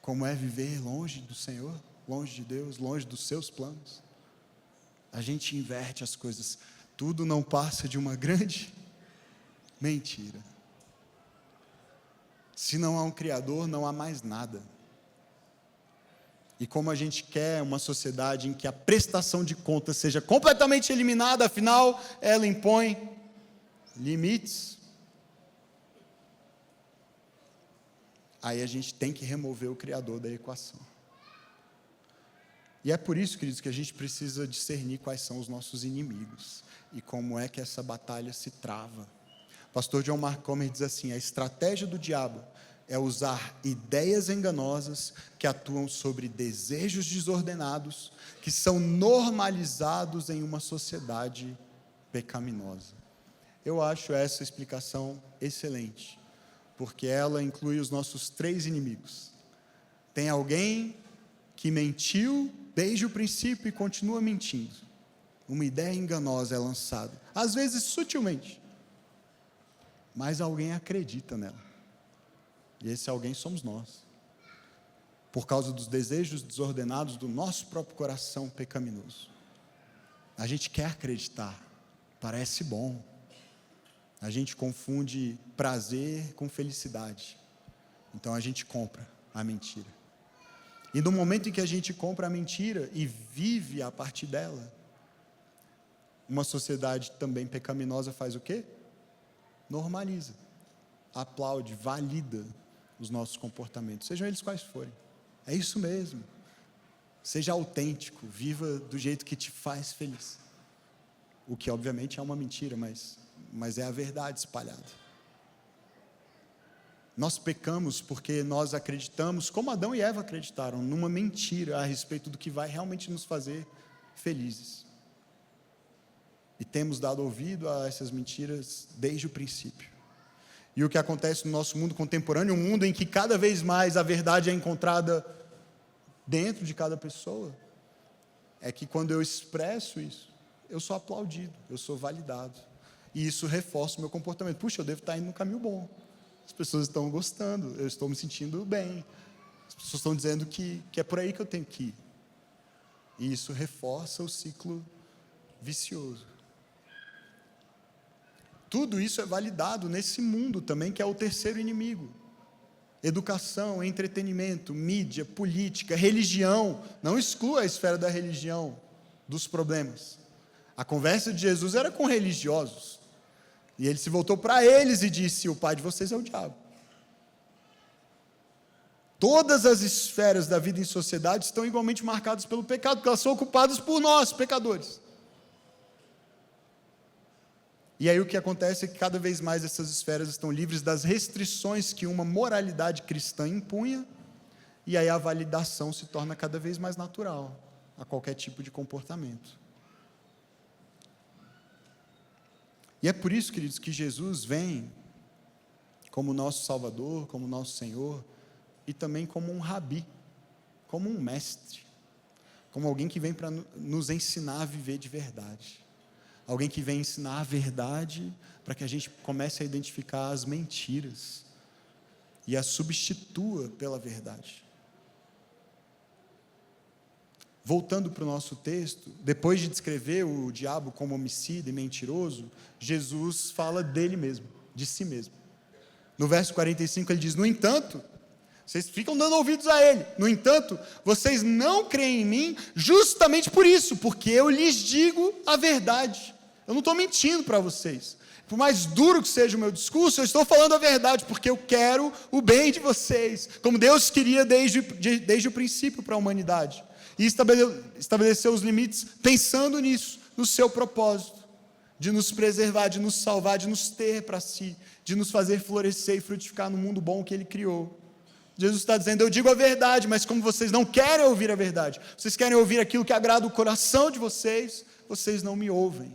como é viver longe do Senhor, longe de Deus, longe dos seus planos. A gente inverte as coisas. Tudo não passa de uma grande mentira. Se não há um Criador, não há mais nada. E como a gente quer uma sociedade em que a prestação de contas seja completamente eliminada, afinal, ela impõe limites. Aí a gente tem que remover o Criador da equação. E é por isso, queridos, que a gente precisa discernir quais são os nossos inimigos e como é que essa batalha se trava. O pastor John Mark Comer diz assim: a estratégia do diabo é usar ideias enganosas que atuam sobre desejos desordenados, que são normalizados em uma sociedade pecaminosa. Eu acho essa explicação excelente, porque ela inclui os nossos 3 inimigos. Tem alguém que mentiu desde o princípio e continua mentindo. Uma ideia enganosa é lançada, às vezes sutilmente, mas alguém acredita nela. E esse alguém somos nós, por causa dos desejos desordenados do nosso próprio coração pecaminoso. A gente quer acreditar, parece bom. A gente confunde prazer com felicidade. Então a gente compra a mentira. E no momento em que a gente compra a mentira e vive a partir dela, uma sociedade também pecaminosa faz o quê? Normaliza, aplaude, valida os nossos comportamentos, sejam eles quais forem. É isso mesmo. Seja autêntico, viva do jeito que te faz feliz. O que obviamente é uma mentira, mas é a verdade espalhada. Nós pecamos porque nós acreditamos, como Adão e Eva acreditaram, numa mentira a respeito do que vai realmente nos fazer felizes. E temos dado ouvido a essas mentiras desde o princípio. E o que acontece no nosso mundo contemporâneo, um mundo em que cada vez mais a verdade é encontrada dentro de cada pessoa, é que quando eu expresso isso, eu sou aplaudido, eu sou validado. E isso reforça o meu comportamento. Puxa, eu devo estar indo no caminho bom. As pessoas estão gostando, eu estou me sentindo bem. As pessoas estão dizendo que é por aí que eu tenho que ir. E isso reforça o ciclo vicioso. Tudo isso é validado nesse mundo também, que é o terceiro inimigo. Educação, entretenimento, mídia, política, religião. Não exclua a esfera da religião dos problemas. A conversa de Jesus era com religiosos. E ele se voltou para eles e disse: o pai de vocês é o diabo. Todas as esferas da vida em sociedade estão igualmente marcadas pelo pecado, porque elas são ocupadas por nós, pecadores. E aí o que acontece é que cada vez mais essas esferas estão livres das restrições que uma moralidade cristã impunha, e aí a validação se torna cada vez mais natural a qualquer tipo de comportamento. E é por isso, queridos, que Jesus vem como nosso Salvador, como nosso Senhor, e também como um rabi, como um mestre, como alguém que vem para nos ensinar a viver de verdade. Alguém que vem ensinar a verdade para que a gente comece a identificar as mentiras e as substitua pela verdade. Voltando para o nosso texto, depois de descrever o diabo como homicida e mentiroso, Jesus fala dele mesmo, de si mesmo. No verso 45 ele diz: no entanto, vocês ficam dando ouvidos a ele, no entanto, vocês não creem em mim justamente por isso, porque eu lhes digo a verdade. Eu não estou mentindo para vocês. Por mais duro que seja o meu discurso, eu estou falando a verdade, porque eu quero o bem de vocês, como Deus queria desde o princípio para a humanidade. E estabeleceu os limites pensando nisso, no seu propósito, de nos preservar, de nos salvar, de nos ter para si, de nos fazer florescer e frutificar no mundo bom que Ele criou. Jesus está dizendo: eu digo a verdade, mas como vocês não querem ouvir a verdade, vocês querem ouvir aquilo que agrada o coração de vocês, vocês não me ouvem.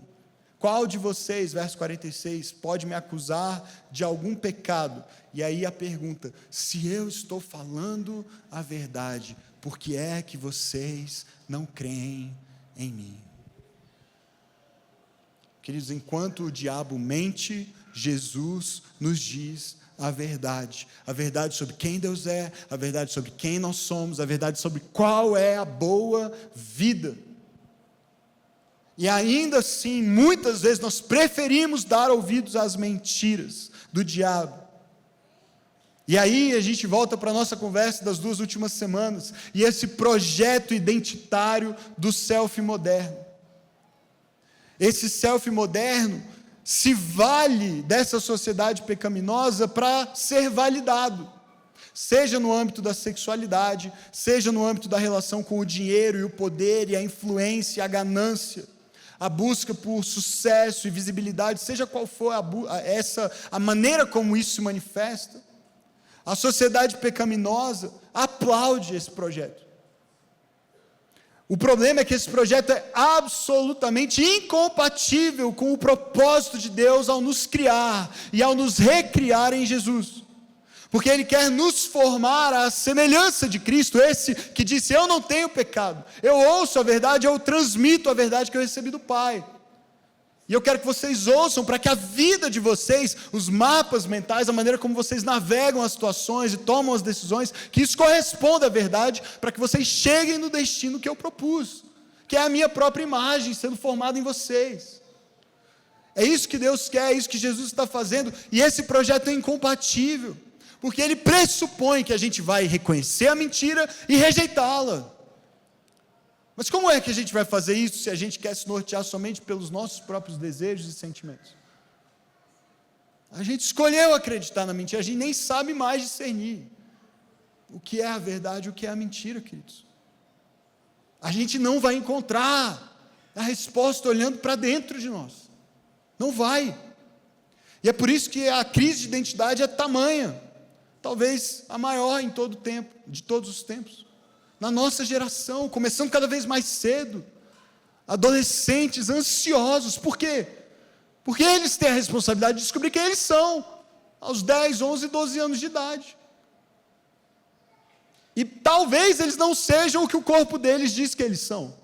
Qual de vocês, verso 46, pode me acusar de algum pecado? E aí a pergunta: se eu estou falando a verdade, por que é que vocês não creem em mim? Queridos, enquanto o diabo mente, Jesus nos diz a verdade sobre quem Deus é, a verdade sobre quem nós somos, a verdade sobre qual é a boa vida. E ainda assim, muitas vezes nós preferimos dar ouvidos às mentiras do diabo. E aí a gente volta para a nossa conversa das 2 últimas semanas, e esse projeto identitário do self moderno. Esse self moderno se vale dessa sociedade pecaminosa para ser validado, seja no âmbito da sexualidade, seja no âmbito da relação com o dinheiro e o poder e a influência, a ganância, a busca por sucesso e visibilidade, seja qual for a maneira como isso se manifesta. A sociedade pecaminosa aplaude esse projeto. O problema é que esse projeto é absolutamente incompatível com o propósito de Deus ao nos criar e ao nos recriar em Jesus. Porque Ele quer nos formar à semelhança de Cristo, esse que disse: eu não tenho pecado, eu ouço a verdade, eu transmito a verdade que eu recebi do Pai. E eu quero que vocês ouçam, para que a vida de vocês, os mapas mentais, a maneira como vocês navegam as situações e tomam as decisões, que isso corresponda à verdade, para que vocês cheguem no destino que eu propus, que é a minha própria imagem sendo formada em vocês. É isso que Deus quer, é isso que Jesus está fazendo, e esse projeto é incompatível, porque ele pressupõe que a gente vai reconhecer a mentira e rejeitá-la. Mas como é que a gente vai fazer isso se a gente quer se nortear somente pelos nossos próprios desejos e sentimentos? A gente escolheu acreditar na mentira, a gente nem sabe mais discernir o que é a verdade e o que é a mentira, queridos. A gente não vai encontrar a resposta olhando para dentro de nós. Não vai. E é por isso que a crise de identidade é tamanha. talvez a maior em todo o tempo, de todos os tempos. Na nossa geração, começando cada vez mais cedo, adolescentes ansiosos, por quê? Porque eles têm a responsabilidade de descobrir quem eles são, aos 10, 11, 12 anos de idade. E talvez eles não sejam o que o corpo deles diz que eles são,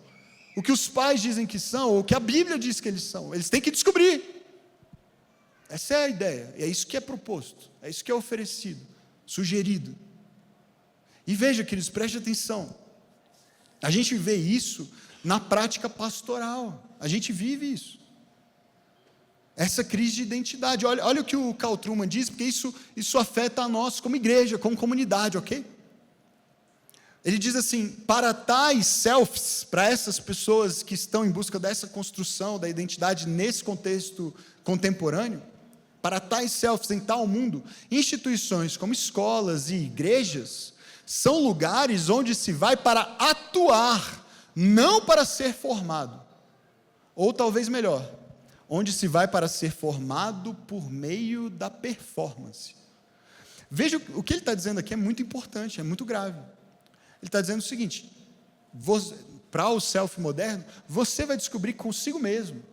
o que os pais dizem que são, ou o que a Bíblia diz que eles são. Eles têm que descobrir. Essa é a ideia, é isso que é proposto, é isso que é oferecido, sugerido. E veja, queridos, preste atenção, a gente vê isso na prática pastoral, a gente vive isso, essa crise de identidade. Olha o que o Carl Trueman diz, porque isso afeta a nós como igreja, como comunidade, ok? Ele diz assim: para tais selfies, para essas pessoas que estão em busca dessa construção da identidade nesse contexto contemporâneo, para tais selfies em tal mundo, instituições como escolas e igrejas são lugares onde se vai para atuar, não para ser formado. Ou talvez melhor, onde se vai para ser formado por meio da performance. Veja, o que ele está dizendo aqui é muito importante, é muito grave. Ele está dizendo o seguinte: para o self moderno, você vai descobrir consigo mesmo,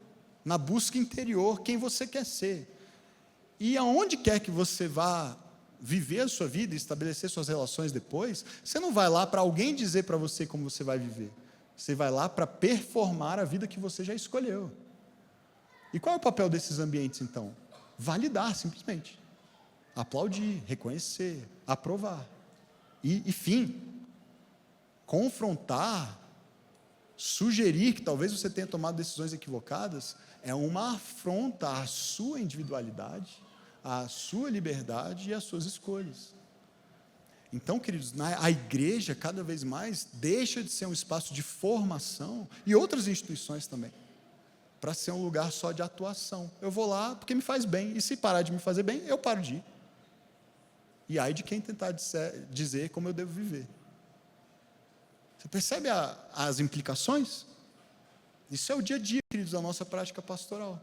na busca interior, quem você quer ser. E aonde quer que você vá viver a sua vida e estabelecer suas relações depois, você não vai lá para alguém dizer para você como você vai viver. Você vai lá para performar a vida que você já escolheu. E qual é o papel desses ambientes, então? Validar, simplesmente. Aplaudir, reconhecer, aprovar. E fim, confrontar, sugerir que talvez você tenha tomado decisões equivocadas, é uma afronta à sua individualidade, à sua liberdade e às suas escolhas. Então, queridos, a igreja cada vez mais deixa de ser um espaço de formação, e outras instituições também, para ser um lugar só de atuação. Eu vou lá porque me faz bem, e se parar de me fazer bem, eu paro de ir. E aí de quem tentar dizer como eu devo viver. Você percebe as implicações? Isso é o dia a dia, queridos, da nossa prática pastoral.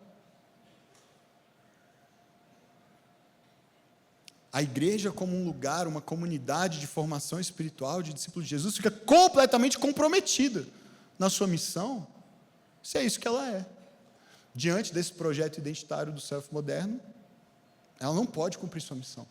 A igreja como um lugar, uma comunidade de formação espiritual, de discípulos de Jesus, fica completamente comprometida na sua missão, se é isso que ela é. Diante desse projeto identitário do self moderno, ela não pode cumprir sua missão.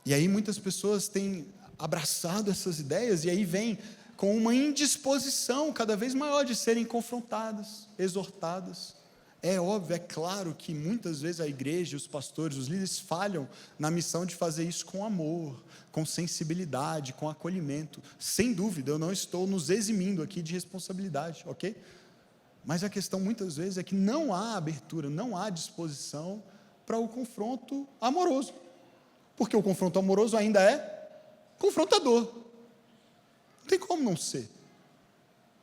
E aí muitas pessoas têm abraçado essas ideias, e aí vem com uma indisposição cada vez maior de serem confrontadas, exortadas. É óbvio, é claro que muitas vezes a igreja, os pastores, os líderes falham na missão de fazer isso com amor, com sensibilidade, com acolhimento. Sem dúvida, eu não estou nos eximindo aqui de responsabilidade, ok? Mas a questão muitas vezes é que não há abertura, não há disposição para o confronto amoroso. Porque o confronto amoroso ainda é confrontador. Não tem como não ser.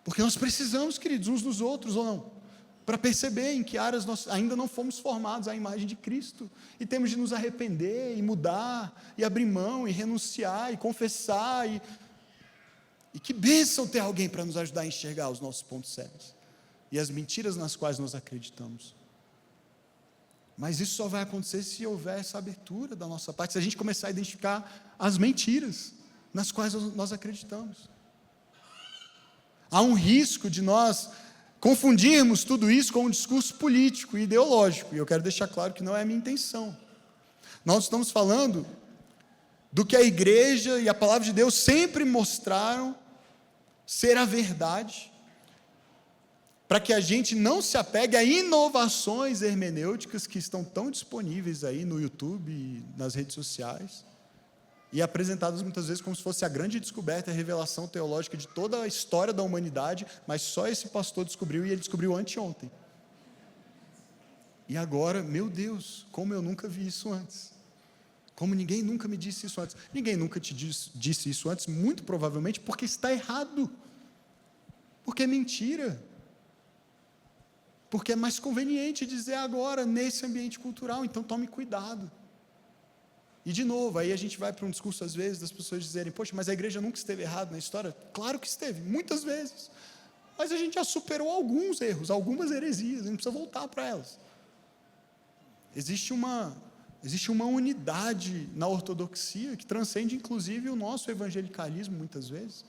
Porque nós precisamos, queridos, uns dos outros, ou não? Para perceber em que áreas nós ainda não fomos formados à imagem de Cristo, e temos de nos arrepender, e mudar, e abrir mão, e renunciar, e confessar, e que bênção ter alguém para nos ajudar a enxergar os nossos pontos cegos, e as mentiras nas quais nós acreditamos. Mas isso só vai acontecer se houver essa abertura da nossa parte, se a gente começar a identificar as mentiras nas quais nós acreditamos. Há um risco de nós confundirmos tudo isso com um discurso político e ideológico, e eu quero deixar claro que não é a minha intenção. Nós estamos falando do que a igreja e a palavra de Deus sempre mostraram ser a verdade, para que a gente não se apegue a inovações hermenêuticas que estão tão disponíveis aí no YouTube e nas redes sociais, e apresentadas muitas vezes como se fosse a grande descoberta, a revelação teológica de toda a história da humanidade, mas só esse pastor descobriu, e ele descobriu anteontem. E agora, meu Deus, como eu nunca vi isso antes. Como ninguém nunca me disse isso antes. Ninguém nunca te disse isso antes, muito provavelmente porque está errado. Porque é mentira. Porque é mais conveniente dizer agora, nesse ambiente cultural, então tome cuidado. E de novo, aí a gente vai para um discurso às vezes das pessoas dizerem: poxa, mas a igreja nunca esteve errada na história. Claro que esteve, muitas vezes, mas a gente já superou alguns erros, algumas heresias, a gente precisa voltar para elas. Existe uma Existe uma unidade na ortodoxia que transcende inclusive o nosso evangelicalismo muitas vezes.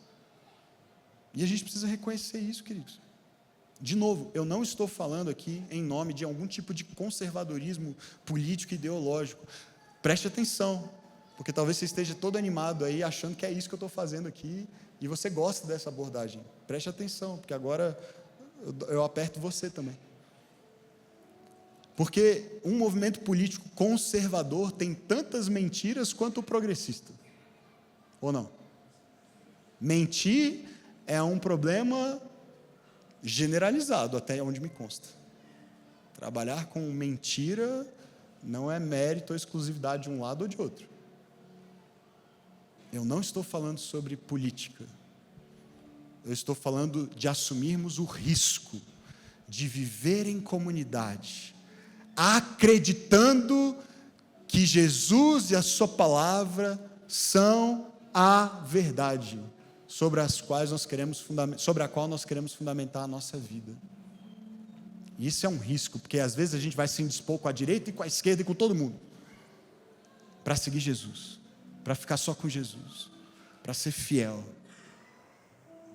E a gente precisa reconhecer isso, queridos. De novo, eu não estou falando aqui em nome de algum tipo de conservadorismo político e ideológico. Preste atenção, porque talvez você esteja todo animado aí, achando que é isso que eu estou fazendo aqui, e você gosta dessa abordagem. Preste atenção, porque agora eu aperto você também. Porque um movimento político conservador tem tantas mentiras quanto o progressista. Ou não? Mentir é um problema generalizado, até onde me consta. Trabalhar com mentira não é mérito ou exclusividade de um lado ou de outro. Eu não estou falando sobre política. Eu estou falando de assumirmos o risco de viver em comunidade, acreditando que Jesus e a sua palavra são a verdade sobre a qual nós queremos fundamentar a nossa vida. E isso é um risco, porque às vezes a gente vai se indispor com a direita e com a esquerda e com todo mundo, para seguir Jesus, para ficar só com Jesus, para ser fiel.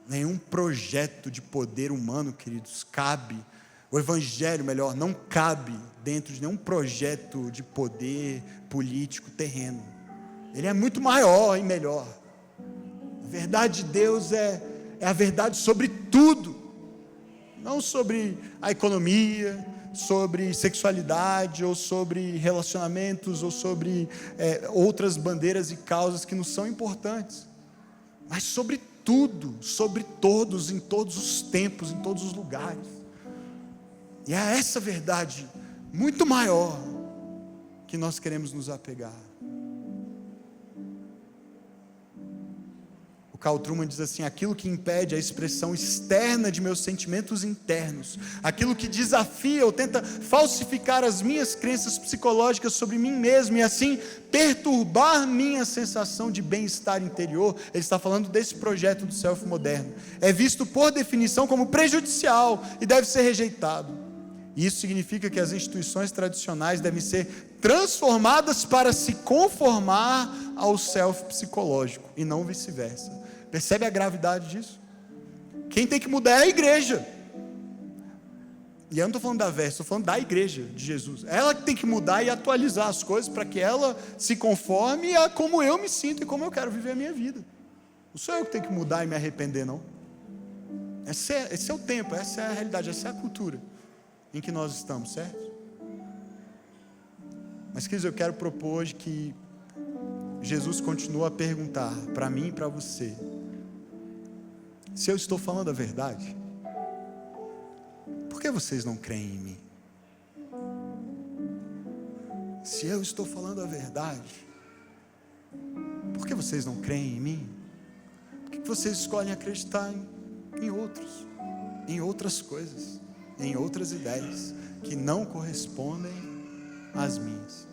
Nenhum projeto de poder humano, queridos, cabe, o evangelho, melhor, não cabe dentro de nenhum projeto de poder político terreno. Ele é muito maior e melhor. A verdade de Deus é a verdade sobre tudo, não sobre a economia, sobre sexualidade, ou sobre relacionamentos, ou sobre outras bandeiras e causas que nos são importantes, mas sobre tudo, sobre todos, em todos os tempos, em todos os lugares. E é essa verdade muito maior que nós queremos nos apegar. O Carl Trueman diz assim: aquilo que impede a expressão externa de meus sentimentos internos, aquilo que desafia ou tenta falsificar as minhas crenças psicológicas sobre mim mesmo e assim perturbar minha sensação de bem-estar interior, ele está falando desse projeto do self moderno, é visto por definição como prejudicial e deve ser rejeitado. Isso significa que as instituições tradicionais devem ser transformadas para se conformar ao self psicológico e não vice-versa. Percebe a gravidade disso? Quem tem que mudar é a igreja. E eu não estou falando da versa, estou falando da igreja de Jesus. Ela que tem que mudar e atualizar as coisas para que ela se conforme a como eu me sinto e como eu quero viver a minha vida. Não sou eu que tenho que mudar e me arrepender, não. Esse é o tempo, essa é a realidade, essa é a cultura em que nós estamos, certo? Mas, queridos, eu quero propor hoje que Jesus continua a perguntar para mim e para você: se eu estou falando a verdade, por que vocês não creem em mim? Se eu estou falando a verdade, por que vocês não creem em mim? Por que vocês escolhem acreditar em outros, em outras coisas, em outras ideias que não correspondem às minhas?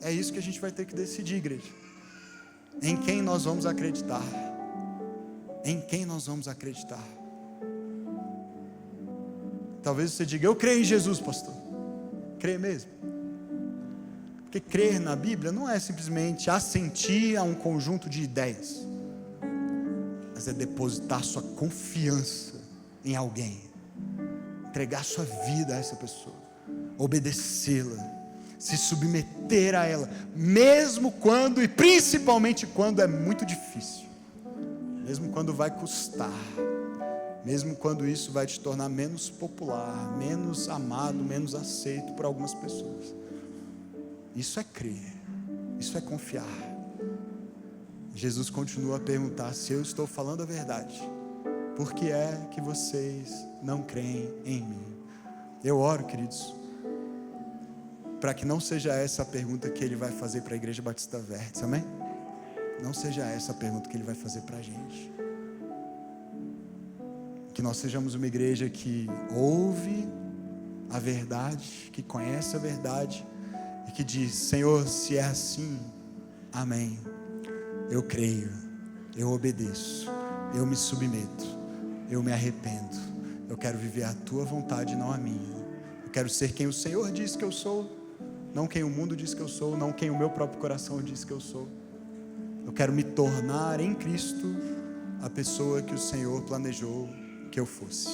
É isso que a gente vai ter que decidir, igreja. Em quem nós vamos acreditar? Em quem nós vamos acreditar? Talvez você diga: eu creio em Jesus, pastor. Crê mesmo? Porque crer na Bíblia não é simplesmente assentir a um conjunto de ideias, mas é depositar sua confiança em alguém, entregar sua vida a essa pessoa, obedecê-la, se submeter a ela, mesmo quando e principalmente quando é muito difícil, mesmo quando vai custar, mesmo quando isso vai te tornar menos popular, menos amado, menos aceito por algumas pessoas. Isso é crer, isso é confiar. Jesus continua a perguntar: se eu estou falando a verdade, por que é que vocês não creem em mim? Eu oro, queridos, para que não seja essa a pergunta que Ele vai fazer para a Igreja Batista Vértice, amém? Não seja essa a pergunta que Ele vai fazer para a gente. Que nós sejamos uma igreja que ouve a verdade, que conhece a verdade e que diz: Senhor, se é assim, amém. Eu creio, eu obedeço, eu me submeto, eu me arrependo. Eu quero viver a Tua vontade, não a minha. Eu quero ser quem o Senhor diz que eu sou não quem o mundo diz que eu sou, não quem o meu próprio coração diz que eu sou. Eu quero me tornar em Cristo a pessoa que o Senhor planejou que eu fosse.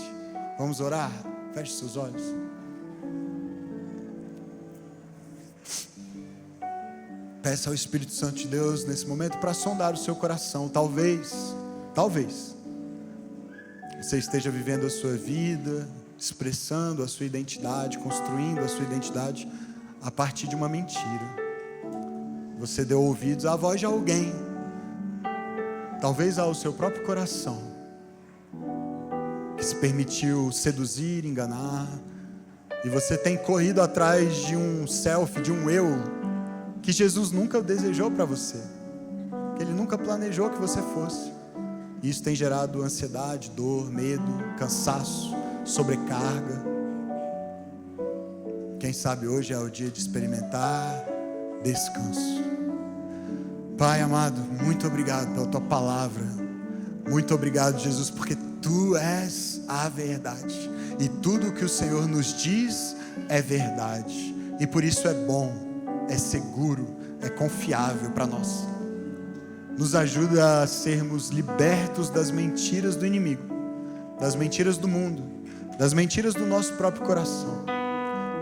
Vamos orar? Feche seus olhos. Peça ao Espírito Santo de Deus nesse momento para sondar o seu coração. Talvez você esteja vivendo a sua vida, expressando a sua identidade, construindo a sua identidade a partir de uma mentira. Você deu ouvidos à voz de alguém, talvez ao seu próprio coração, que se permitiu seduzir, enganar, e você tem corrido atrás de um selfie, de um eu, que Jesus nunca desejou para você, que Ele nunca planejou que você fosse. Isso tem gerado ansiedade, dor, medo, cansaço, sobrecarga. Quem sabe hoje é o dia de experimentar descanso. Pai amado, muito obrigado pela Tua palavra. Muito obrigado, Jesus, porque Tu és a verdade. E tudo o que o Senhor nos diz é verdade. E por isso é bom, é seguro, é confiável para nós. Nos ajuda a sermos libertos das mentiras do inimigo, das mentiras do mundo, das mentiras do nosso próprio coração.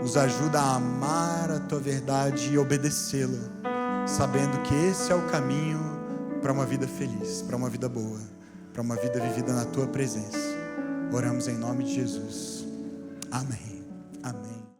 Nos ajuda a amar a Tua verdade e obedecê-la, sabendo que esse é o caminho para uma vida feliz, para uma vida boa, para uma vida vivida na Tua presença. Oramos em nome de Jesus. Amém. Amém.